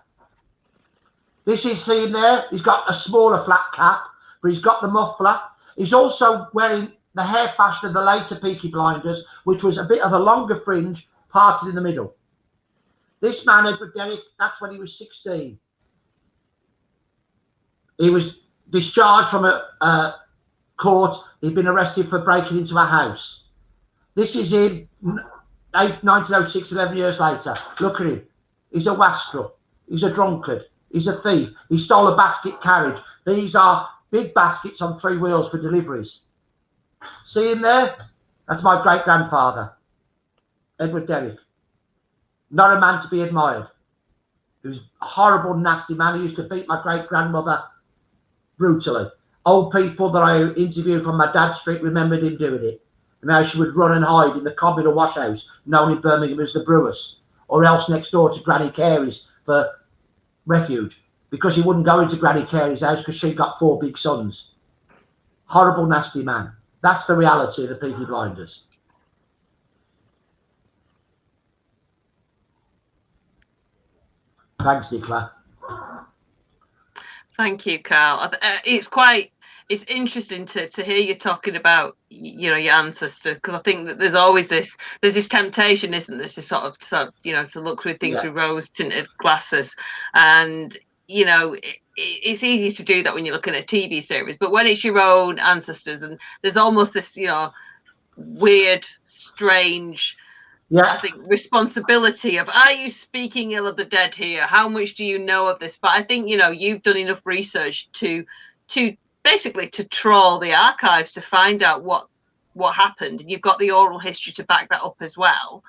This is seen there. He's got a smaller flat cap, but he's got the muffler. He's also wearing the hair fashion of the later Peaky Blinders, which was a bit of a longer fringe parted in the middle. This man, Edward Derrick, that's when he was 16. He was discharged from a court. He'd been arrested for breaking into a house. This is him, 1906, 11 years later. Look at him. He's a wastrel. He's a drunkard. He's a thief. He stole a basket carriage. These are big baskets on 3 wheels for deliveries. See him there? That's my great-grandfather, Edward Derrick. Not a man to be admired. He was a horrible, nasty man. He used to beat my great-grandmother brutally. Old people that I interviewed from my dad's street remembered him doing it. And how she would run and hide in the communal wash house, known in Birmingham as the Brewers, or else next door to Granny Carey's for refuge, because he wouldn't go into Granny Carey's house because she got 4 big sons. Horrible, nasty man. That's the reality of the Peaky Blinders. Thanks, Nicola. Thank you, Carl. It's interesting to hear you talking about, you know, your ancestors, because I think that there's this temptation, isn't there, to sort of to look through things through rose tinted glasses, and you know it's easy to do that when you're looking at a TV series, but when it's your own ancestors, and there's almost this, you know, weird, strange, I think, responsibility of, are you speaking ill of the dead here? How much do you know of this? But I think, you know, you've done enough research to basically to trawl the archives to find out what happened, and you've got the oral history to back that up as well,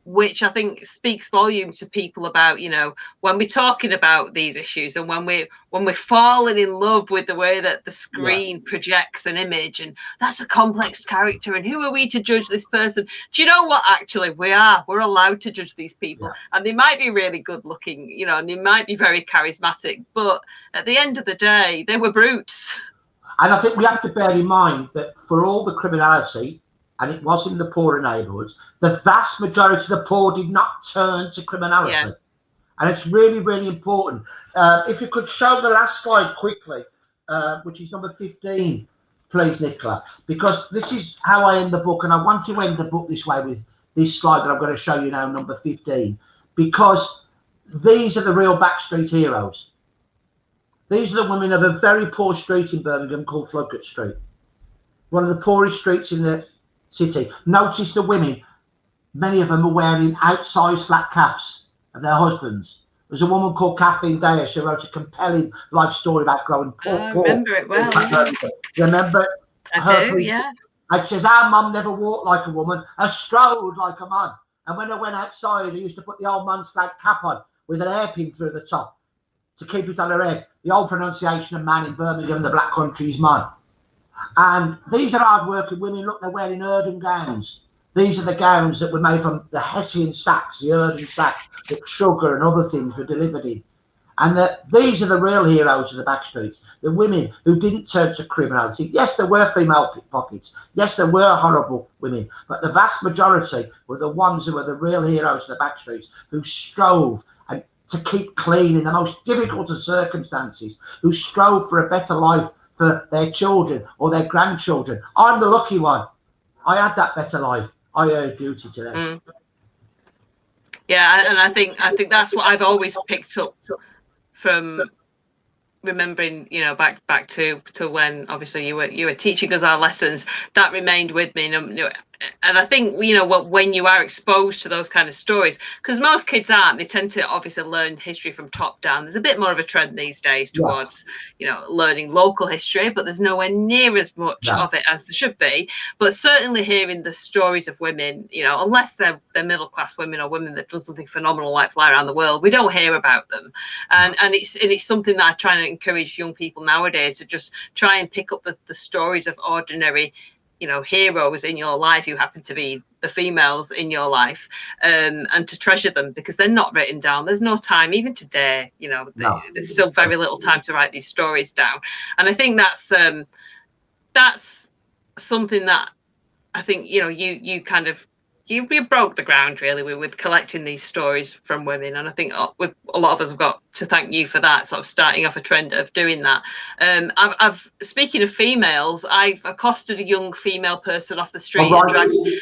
which I think speaks volumes to people about, you know, when we're talking about these issues, and when we're falling in love with the way that the screen projects an image, and that's a complex character, and who are we to judge this person? Do you know what? Actually, we're allowed to judge these people, and they might be really good looking, you know, and they might be very charismatic, but at the end of the day, they were brutes. And I think we have to bear in mind that for all the criminality, and it was in the poorer neighbourhoods, the vast majority of the poor did not turn to criminality. And it's really, really important. If you could show the last slide quickly, which is number 15, please, Nicola, because this is how I end the book, and I want to end the book this way with this slide that I'm going to show you now, number 15, because these are the real backstreet heroes. These are the women of a very poor street in Birmingham called Floodgate Street, one of the poorest streets in the city. Notice the women, many of them are wearing outsized flat caps of their husbands. There's a woman called Kathleen Dyer. She wrote a compelling life story about growing poor. I remember it well. Remember I do, yeah. And she says, our mum never walked like a woman, I strode like a man. And when I went outside, I used to put the old man's flat cap on with an hairpin through the top to keep it on her head. The old pronunciation of man in Birmingham, the Black Country, is man. And these are hard-working women. Look, they're wearing Erden gowns. These are the gowns that were made from the Hessian sacks, the Erden sack, that sugar and other things were delivered in. And these are the real heroes of the backstreets, the women who didn't turn to criminality. Yes, there were female pickpockets. Yes, there were horrible women. But the vast majority were the ones who were the real heroes of the backstreets, who strove to keep clean in the most difficult of circumstances, who strove for a better life for their children or their grandchildren. I'm the lucky one. I had that better life. I owe duty to them. Yeah, and I think that's what I've always picked up from remembering, you know, back to when obviously you were teaching us our lessons. That remained with me. And I think, you know, when you are exposed to those kind of stories, because most kids aren't, they tend to obviously learn history from top down. There's a bit more of a trend these days towards, you know, learning local history, but there's nowhere near as much of it as there should be. But certainly hearing the stories of women, you know, unless they're middle class women or women that done something phenomenal like fly around the world, we don't hear about them. And it's something that I try to encourage young people nowadays to just try and pick up the stories of ordinary, you know, heroes in your life who happen to be the females in your life, and to treasure them, because they're not written down. There's no time, even today, you know, there's still very little time to write these stories down. And I think that's something that I think, you know, you kind of you broke the ground really with collecting these stories from women, and I think a lot of us have got to thank you for that, sort of starting off a trend of doing that. I've speaking of females, I've accosted a young female person off the street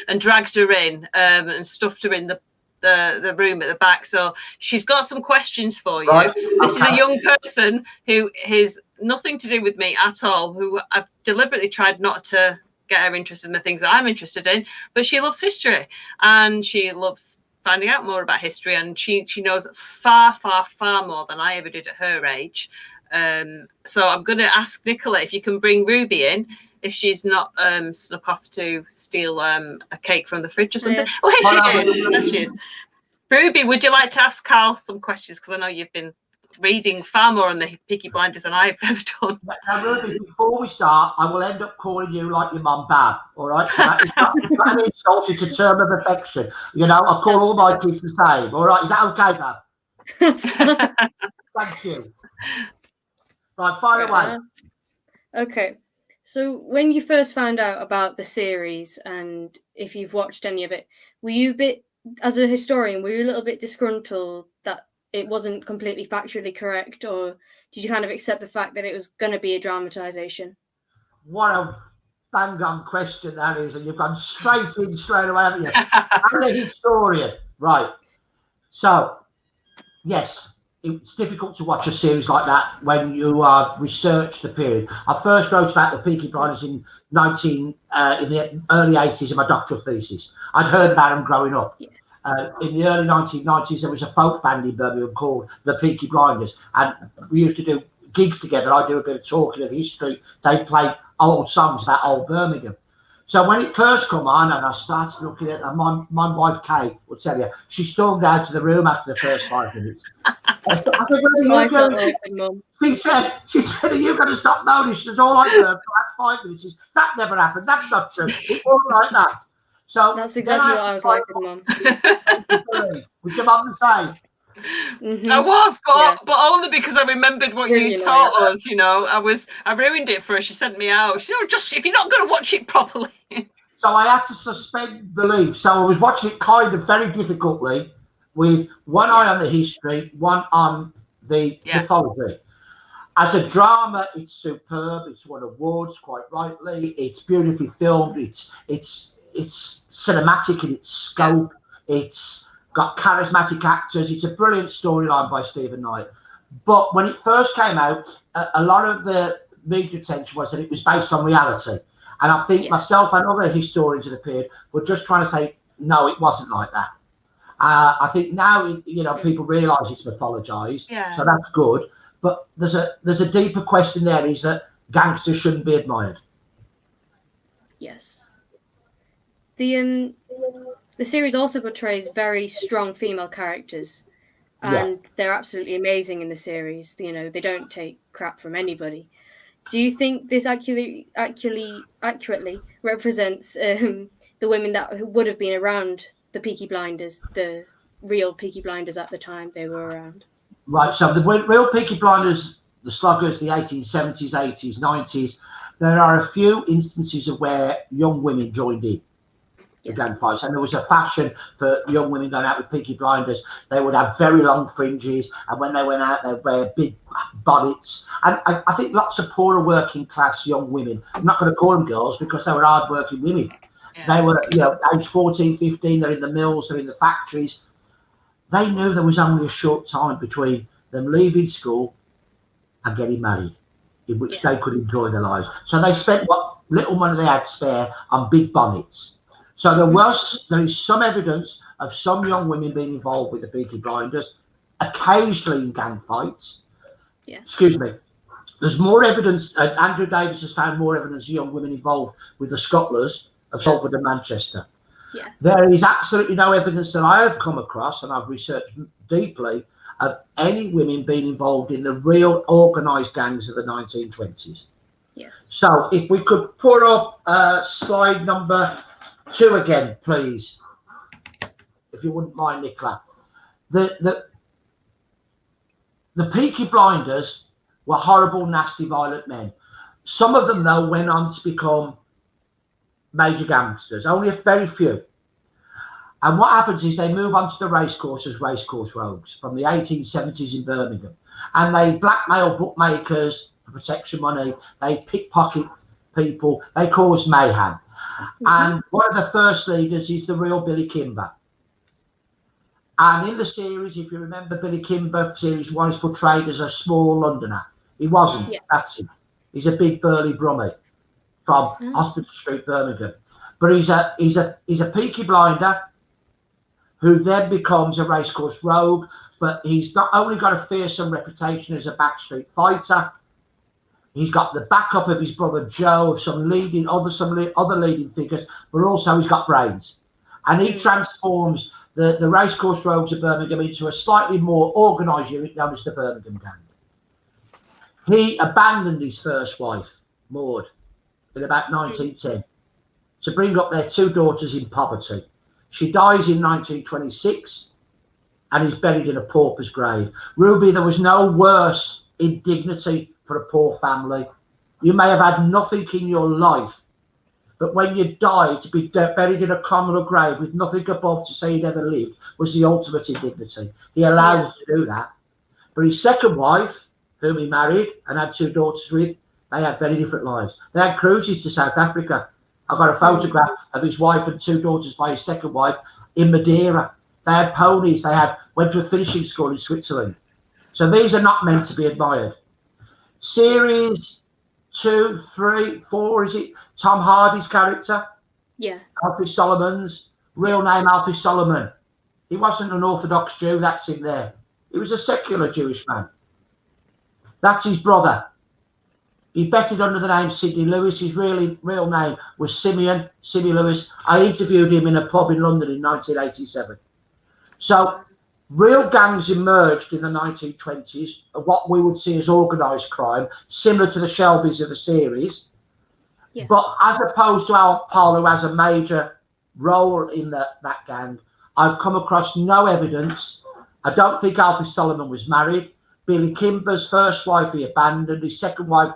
and dragged her in and stuffed her in the room at the back. So she's got some questions for you. Right. This is a young person who has nothing to do with me at all, who I've deliberately tried not to get her interested in the things that I'm interested in, but she loves history and she loves finding out more about history, and she knows far more than I ever did at her age. So I'm going to ask Nicola if you can bring Ruby in, if she's not snuck off to steal a cake from the fridge or something. Yeah. Oh, here she is. There she is. Ruby, would you like to ask Carl some questions? Because I know you've been reading far more on the Peaky Blinders than I've ever done. Now, Ruby, before we start, I will end up calling you like your mum, Bab. All right? So that is not an insult, it's a term of affection. You know, I call all my kids the same. All right? Is that okay, Bab? Thank you. Right, fire away. Okay. So when you first found out about the series, and if you've watched any of it, were you as a historian, were you a little bit disgruntled that it wasn't completely factually correct, or did you kind of accept the fact that it was going to be a dramatization? What a bang-on question that is, and you've gone straight away, haven't you? As a historian, right. So, yes, it's difficult to watch a series like that when you have researched the period. I first wrote about the Peaky Blinders in the early 80s in my doctoral thesis. I'd heard about them growing up. Yeah. In the early 1990s, there was a folk band in Birmingham called the Peaky Blinders, and we used to do gigs together. I do a bit of talking of history. They play old songs about old Birmingham. So when it first come on, and I started looking at it, and my wife Kate will tell you, she stormed out of the room after the first 5 minutes. I said, she said, are you going to stop moaning? She says, all I heard for the last 5 minutes is, that never happened. That's not true. It wasn't like that. So that's exactly what I was like with Mum. Was your mum the same? Mm-hmm. I was, but only because I remembered what you taught us. You know, I ruined it for her. She sent me out. She said, just if you're not going to watch it properly. So I had to suspend belief. So I was watching it kind of very difficultly, with one eye on the history, one on the mythology. As a drama, it's superb. It's won awards, quite rightly. It's beautifully filmed. It's cinematic in its scope. It's got charismatic actors. It's a brilliant storyline by Stephen Knight. But when it first came out, a lot of the media attention was that it was based on reality. And I think myself and other historians of the period were just trying to say, no, it wasn't like that. I think now, people realise it's mythologized, so that's good. But there's a deeper question there, is that gangsters shouldn't be admired. Yes. The series also portrays very strong female characters, and they're absolutely amazing in the series. You know, they don't take crap from anybody. Do you think this accurately represents the women that would have been around the Peaky Blinders, the real Peaky Blinders at the time they were around? Right, so the real Peaky Blinders, the sluggers, the 1870s, 80s, 90s, there are a few instances of where young women joined in the gang fights, and there was a fashion for young women going out with Peaky Blinders. They would have very long fringes, and when they went out, they'd wear big bonnets. And I think lots of poorer working class young women, I'm not going to call them girls because they were hard working women. They were, age 14, 15, they're in the mills, they're in the factories. They knew there was only a short time between them leaving school and getting married, in which they could enjoy their lives. So they spent what little money they had spare on big bonnets. So there is some evidence of some young women being involved with the Peaky Blinders, occasionally in gang fights. Excuse me. There's more evidence. Andrew Davis has found more evidence of young women involved with the Scottlers of Salford and Manchester. There is absolutely no evidence that I have come across, and I've researched deeply, of any women being involved in the real organised gangs of the 1920s. So if we could put up slide number 2 again, please, if you wouldn't mind, Nicola. The Peaky Blinders were horrible, nasty, violent men. Some of them, though, went on to become major gangsters, only a very few. And what happens is they move onto the racecourse as racecourse rogues from the 1870s in Birmingham. And they blackmail bookmakers for protection money. They pickpocket people. They cause mayhem. And one of the first leaders is the real Billy Kimber. And in the series, if you remember, Billy Kimber, series 1 is portrayed as a small Londoner. He wasn't. Yeah. That's him. He's a big burly brummie from Hospital Street, Birmingham. But he's a Peaky Blinder who then becomes a racecourse rogue. But he's not only got a fearsome reputation as a backstreet fighter, he's got the backup of his brother Joe, of some other leading figures, but also he's got brains. And he transforms the racecourse rogues of Birmingham into a slightly more organised unit known as the Birmingham Gang. He abandoned his first wife, Maud, in about 1910 to bring up their 2 daughters in poverty. She dies in 1926 and is buried in a pauper's grave. Ruby, there was no worse indignity for a poor family. You may have had nothing in your life, but when you died, to be buried in a communal grave with nothing above to say you'd ever lived was the ultimate indignity. He allowed us to do that. But his second wife, whom he married and had 2 daughters with, they had very different lives. They had cruises to South Africa. I've got a photograph of his wife and 2 daughters by his second wife in Madeira. They had ponies. They went to a finishing school in Switzerland. So these are not meant to be admired. Series 2, 3, 4, is it? Tom Hardy's character? Yeah. Alfie Solomon's real name, Alfie Solomon. He wasn't an Orthodox Jew, that's him there. He was a secular Jewish man. That's his brother. He betted under the name Sidney Lewis. His real name was Simeon Lewis. I interviewed him in a pub in London in 1987. So real gangs emerged in the 1920s, what we would see as organised crime, similar to the Shelbys of the series. Yeah. But as opposed to Al Paul, who has a major role in that gang, I've come across no evidence. I don't think Alfie Solomon was married. Billy Kimber's first wife he abandoned. His second wife,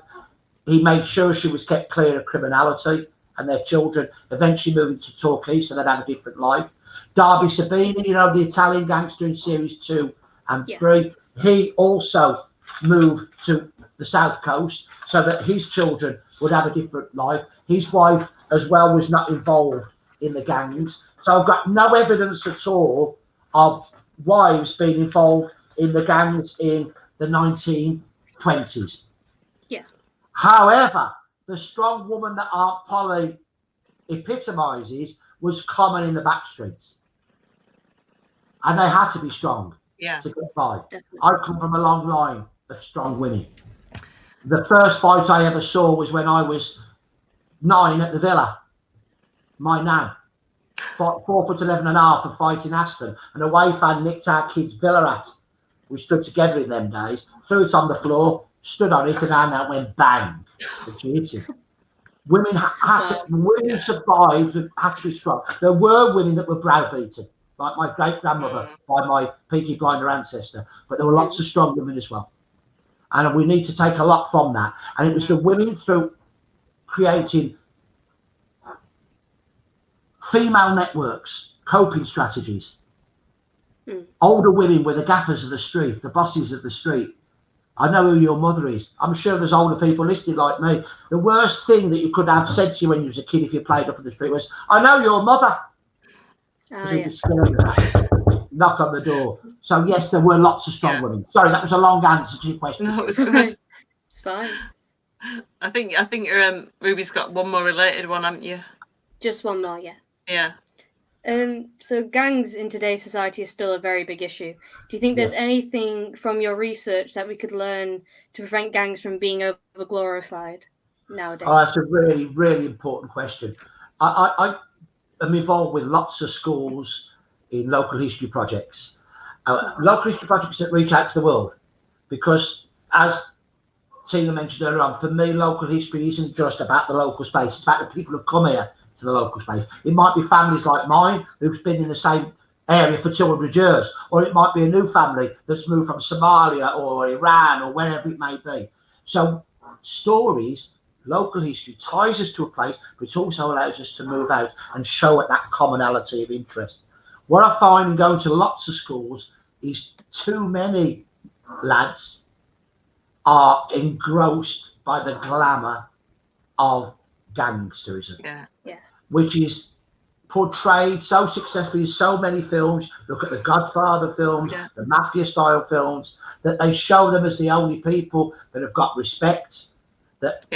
he made sure she was kept clear of criminality, and their children eventually moving to Torquay so they'd have a different life. Darby Sabini, the Italian gangster in series 2 and 3, he also moved to the south coast so that his children would have a different life. His wife as well was not involved in the gangs. So I've got no evidence at all of wives being involved in the gangs in the 1920s. Yeah. However, the strong woman that Aunt Polly epitomises was common in the back streets. And they had to be strong to get by. Definitely. I come from a long line of strong women. The first fight I ever saw was when I was 9 at the Villa. My nan, 4'11.5" for fighting Aston. And a away fan nicked our kid's Villa hat. We stood together in them days, threw it on the floor, stood on it, and Anna went bang. And she hit him. Women survived, had to be strong. There were women that were browbeaten, like my great-grandmother by my Peaky Blinder ancestor, but there were lots of strong women as well. And we need to take a lot from that. And it was the women through creating female networks, coping strategies. Older women were the gaffers of the street, the bosses of the street. I know who your mother is. I'm sure there's older people listening like me. The worst thing that you could have said to you when you was a kid if you played up in the street was, I know your mother. Because you'd be scared of that. Knock on the door. So yes, there were lots of strong women. Sorry, that was a long answer to your question. No, it's fine. I think Ruby's got one more related one, haven't you? Just one more, yeah. Yeah. So gangs in today's society is still a very big issue. Do you think there's anything from your research that we could learn to prevent gangs from being over-glorified nowadays? Oh, that's a really, really important question. I am involved with lots of schools in local history projects. Local history projects that reach out to the world. Because as Tina mentioned earlier on, for me, local history isn't just about the local space. It's about the people who've come here to the local space. It might be families like mine who've been in the same area for 200 years, or it might be a new family that's moved from Somalia or Iran or wherever it may be. So stories, local history ties us to a place, but it also allows us to move out and show at that commonality of interest. What I find in going to lots of schools is too many lads are engrossed by the glamour of gangsterism, which is portrayed so successfully in so many films. Look at the Godfather films, the Mafia style films, that they show them as the only people that have got respect, that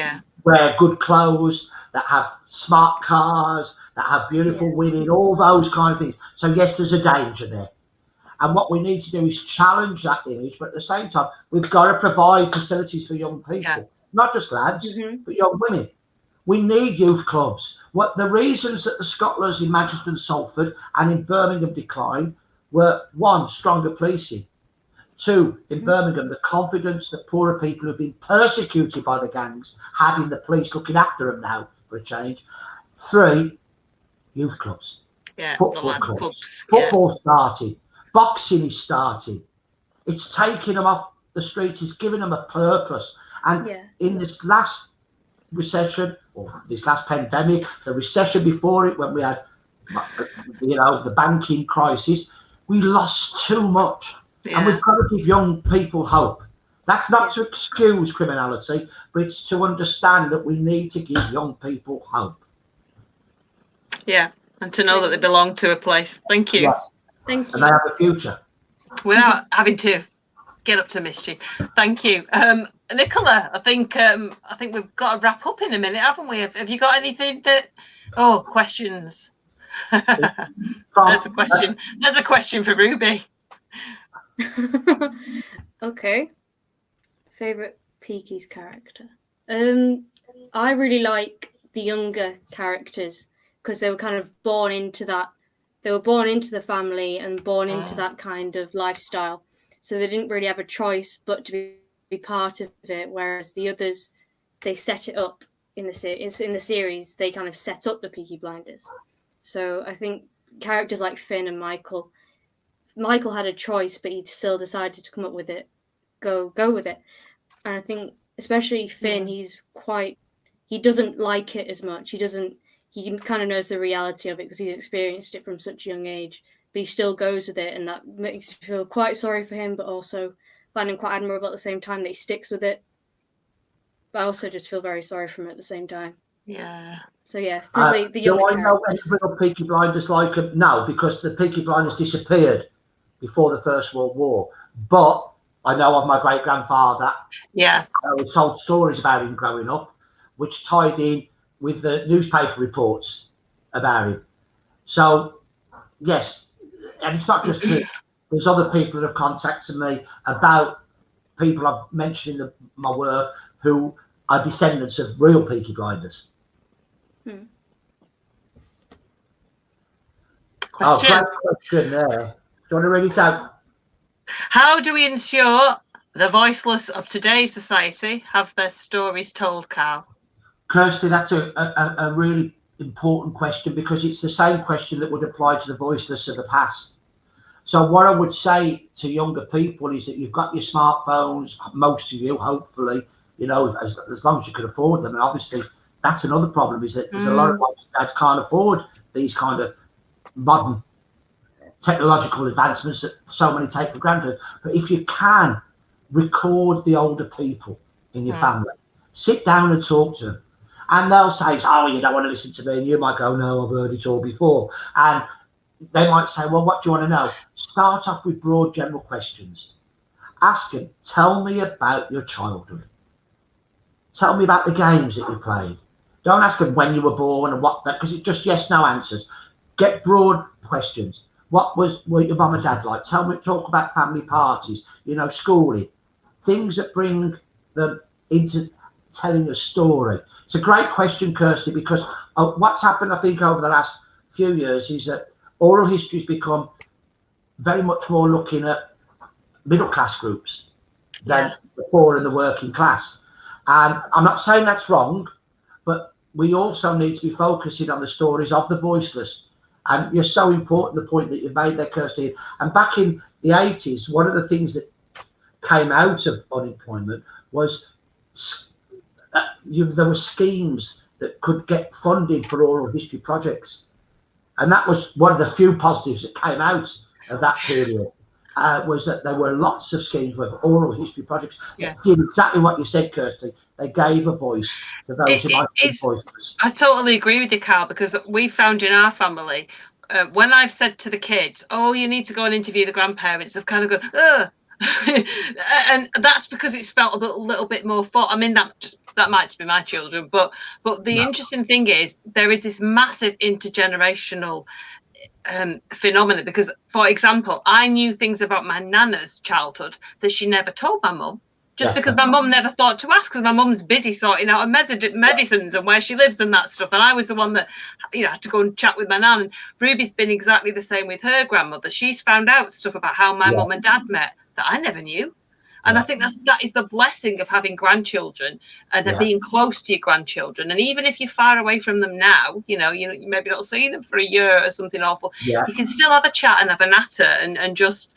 wear good clothes, that have smart cars, that have beautiful women, all those kind of things. So yes, there's a danger there. And what we need to do is challenge that image, but at the same time, we've got to provide facilities for young people, not just lads, but young women. We need youth clubs. What the reasons that the Scotland's in Manchester and Salford and in Birmingham declined were, one, stronger policing. Two, in Birmingham, the confidence that poorer people who've been persecuted by the gangs had in the police looking after them now for a change. Three, youth clubs. Football clubs. Football started. Boxing is starting. It's taking them off the streets. It's giving them a purpose. And in this last recession, or this last pandemic, the recession before it, when we had, the banking crisis, we lost too much. And we've got to give young people hope. That's not to excuse criminality, but it's to understand that we need to give young people hope. Yeah, and to know that they belong to a place. Thank you. Yes. Thank you. And they have a future. Without having to get up to mischief. Thank you. Nicola, I think we've got to wrap up in a minute, haven't we? Have you got anything questions? There's a question. There's a question for Ruby. Okay. Favorite Peaky's character? I really like the younger characters because they were kind of born into that. They were born into the family and born into that kind of lifestyle. So they didn't really have a choice but to be part of it. Whereas the others, they set it up in the series. They kind of set up the Peaky Blinders. So I think characters like Finn and Michael had a choice, but he still decided to come up with it, go with it. And I think especially Finn, he doesn't like it as much. He kind of knows the reality of it because he's experienced it from such a young age, but he still goes with it. And that makes me feel quite sorry for him, but also find him quite admirable at the same time that he sticks with it. But I also just feel very sorry for him at the same time. Yeah. So yeah, probably the younger characters. Do I know Peaky Blinders like him? No, because the Peaky Blinders disappeared before the First World War. But I know of my great-grandfather. Yeah. I was told stories about him growing up, which tied in with the newspaper reports about him. So, yes, and it's not just him. There's other people that have contacted me about people I've mentioned in my work who are descendants of real Peaky Blinders. Question. Great question there. Do you want to read it out? How do we ensure the voiceless of today's society have their stories told, Carl? Kirsty, that's a really important question because it's the same question that would apply to the voiceless of the past. So what I would say to younger people is that you've got your smartphones, most of you, hopefully, as long as you can afford them. And obviously, that's another problem, is that there's a lot of dads can't afford these kind of modern technological advancements that so many take for granted. But if you can, record the older people in your family. Sit down and talk to them. And they'll say, oh, you don't want to listen to me. And you might go, no, I've heard it all before. And they might say, well, what do you want to know? Start off with broad general questions. Ask them, tell me about your childhood. Tell me about the games that you played. Don't ask them when you were born and what, because it's just yes, no answers. Get broad questions. What were your mum and dad like? Talk about family parties, schooling. Things that bring them into telling a story. It's a great question, Kirsty, because what's happened, I think, over the last few years is that oral history has become very much more looking at middle class groups than the poor and the working class. And I'm not saying that's wrong, but we also need to be focusing on the stories of the voiceless. And you're so important, the point that you made there, Kirsty. And back in the 80s, one of the things that came out of unemployment was there were schemes that could get funding for oral history projects. And that was one of the few positives that came out of that period, was that there were lots of schemes with oral history projects that did exactly what you said, Kirsty. They gave a voice to those who might be voiceless. I totally agree with you, Carl, because we found in our family, when I've said to the kids, oh, you need to go and interview the grandparents, they've kind of gone, ugh. And that's because it's felt a little bit more fun. I mean, that might just be my children, but the interesting thing is there is this massive intergenerational phenomenon, because, for example, I knew things about my nana's childhood that she never told my mum, just because my mum never thought to ask, because my mum's busy sorting out her medicines and where she lives and that stuff, and I was the one that, you know, had to go and chat with my nan. And Ruby's been exactly the same with her grandmother. She's found out stuff about how my mum and dad met that I never knew. And I think that is the blessing of having grandchildren, and of being close to your grandchildren. And even if you're far away from them now, you maybe not seeing them for a year or something awful, you can still have a chat and have a natter and just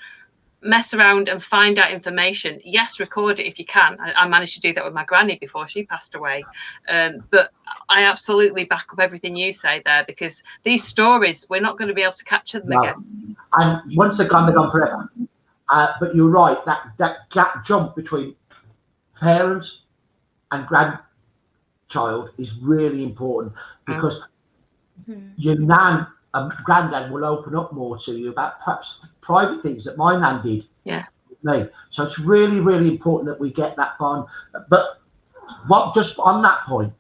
mess around and find out information. Yes, record it if you can. I managed to do that with my granny before she passed away. But I absolutely back up everything you say there, because these stories, we're not going to be able to capture them again. And once they're gone forever. But you're right, that gap jump between parents and grandchild is really important, because your nan and granddad will open up more to you about perhaps private things that my nan did with me. So it's really, really important that we get that bond. But just on that point,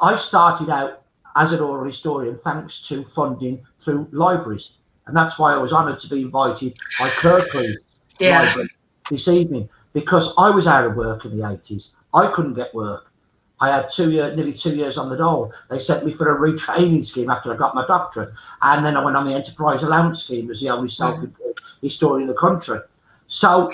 I started out as an oral historian thanks to funding through libraries. And that's why I was honoured to be invited by Kirklees Library this evening, because I was out of work in the 80s. I couldn't get work. I had nearly 2 years on the dole. They sent me for a retraining scheme after I got my doctorate. And then I went on the enterprise allowance scheme as the only self-employed historian in the country. So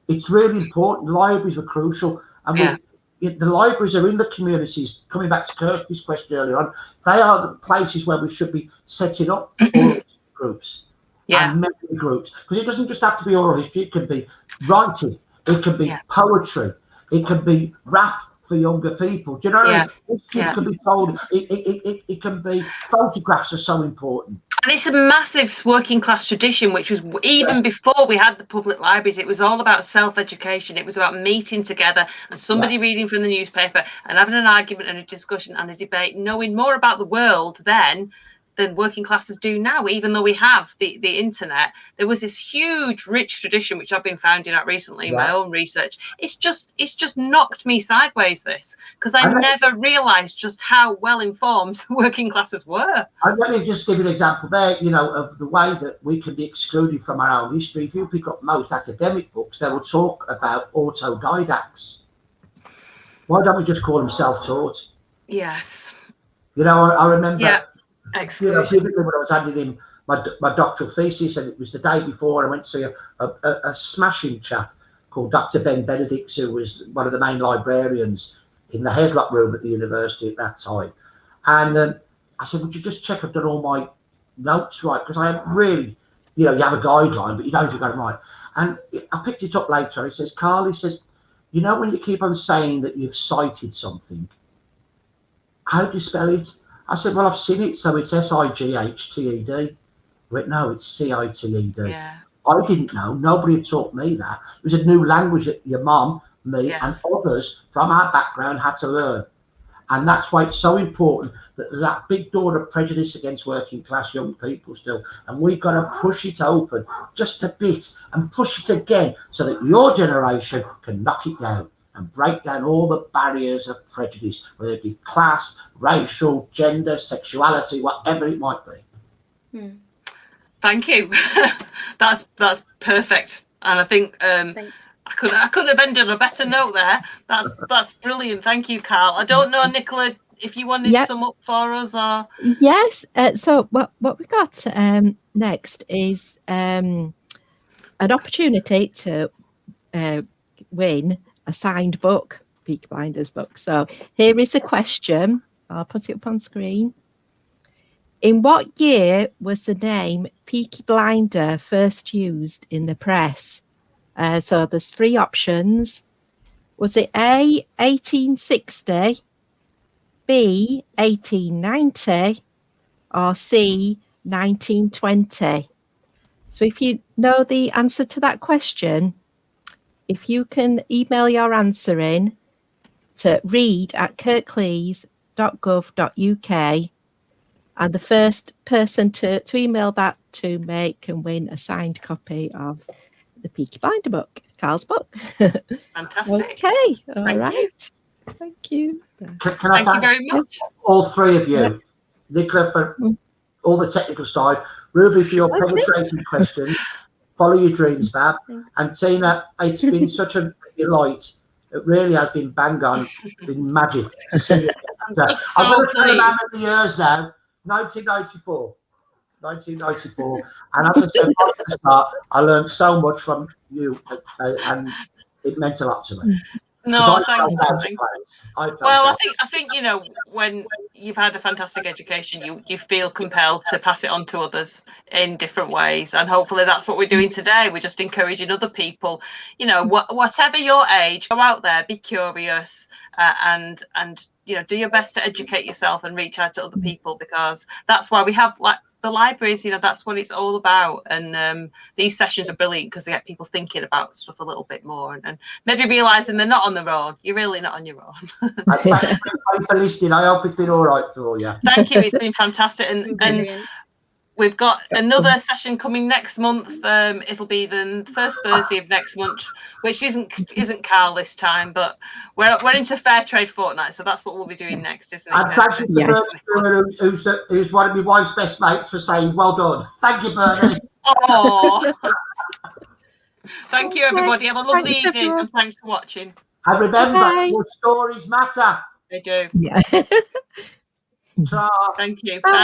it's really important. Libraries were crucial. And the libraries are in the communities. Coming back to Kirsty's question earlier on, they are the places where we should be setting up oral groups and memory groups, because it doesn't just have to be oral history. It can be writing, it can be poetry, it can be rap for younger people. Do you know what I mean? History can be told. It can be, photographs are so important. And it's a massive working class tradition, which was even before we had the public libraries. It was all about self-education. It was about meeting together and somebody reading from the newspaper and having an argument and a discussion and a debate, knowing more about the world then than working classes do now. Even though we have the internet, there was this huge rich tradition which I've been finding out recently in my own research. It's just knocked me sideways, this, because I never realized just how well informed working classes were. And let me just give you an example there, of the way that we can be excluded from our own history. If you pick up most academic books, they will talk about autodidacts. Why don't we just call them self-taught? Yes. I remember exclusion. When I was handing in my doctoral thesis, and it was the day before, I went to see a smashing chap called Dr. Ben Benedict, who was one of the main librarians in the Heslop room at the university at that time. And I said, would you just check I've done all my notes right? Because I really, you have a guideline, but you don't know if you've got them right. And I picked it up later. He says, Carl, when you keep on saying that you've cited something, how do you spell it? I said, well, I've seen it, so it's SIGHTED. I went, no, it's CITED. Yeah. I didn't know. Nobody had taught me that. It was a new language that your mum, me, and others from our background had to learn. And that's why it's so important that there's that big door of prejudice against working class young people still. And we've got to push it open just a bit and push it again so that your generation can knock it down and break down all the barriers of prejudice, whether it be class, racial, gender, sexuality, whatever it might be. Thank you. That's perfect. And I think I couldn't have ended on a better note there. That's brilliant. Thank you, Carl. I don't know, Nicola, if you wanted to sum up for us or. Yes. So what we got next is an opportunity to win a signed book, Peaky Blinders book. So here is the question. I'll put it up on screen. In what year was the name Peaky Blinder first used in the press? So there's three options. Was it A, 1860, B, 1890, or C, 1920? So if you know the answer to that question, if you can email your answer in to read@kirklees.gov.uk, and the first person to email that to me can win a signed copy of the Peaky Blinder book, Carl's book. Fantastic. Okay, all Thank right. you. Thank you. Can I Thank you very much. all three of you? Yep. Nicola for all the technical side, Ruby for your penetrating questions. Follow your dreams, Bab. And Tina, it's been such a delight. It really has been bang on, been magic to see you. I'm going to tell you how many years now. 1994. And as I said right at the start, I learned so much from you, and it meant a lot to me. No, thank you. Well, I think you know, when you've had a fantastic education, you feel compelled to pass it on to others in different ways, and hopefully that's what we're doing today. We're just encouraging other people, you know, whatever your age, go out there, be curious, and you know, do your best to educate yourself and reach out to other people, because that's why we have like the libraries, you know, that's what it's all about. And these sessions are brilliant because they get people thinking about stuff a little bit more, and maybe realizing they're not on their own. You're really not on your own. Thank you for listening. I hope it's been all right for you. Thank you. It's been fantastic. And we've got another session coming next month. It'll be the first Thursday of next month, which isn't Carl this time, but we're into Fair Trade Fortnight, so that's what we'll be doing next, isn't it? And thank you to Bernie, who's one of my wife's best mates, for saying well done. Thank you, Bernie. Oh, thank you, everybody. Have a lovely evening, everyone. And thanks for watching. And remember, your stories matter. They do. Yeah. Ta. Thank you. Bye. Bye.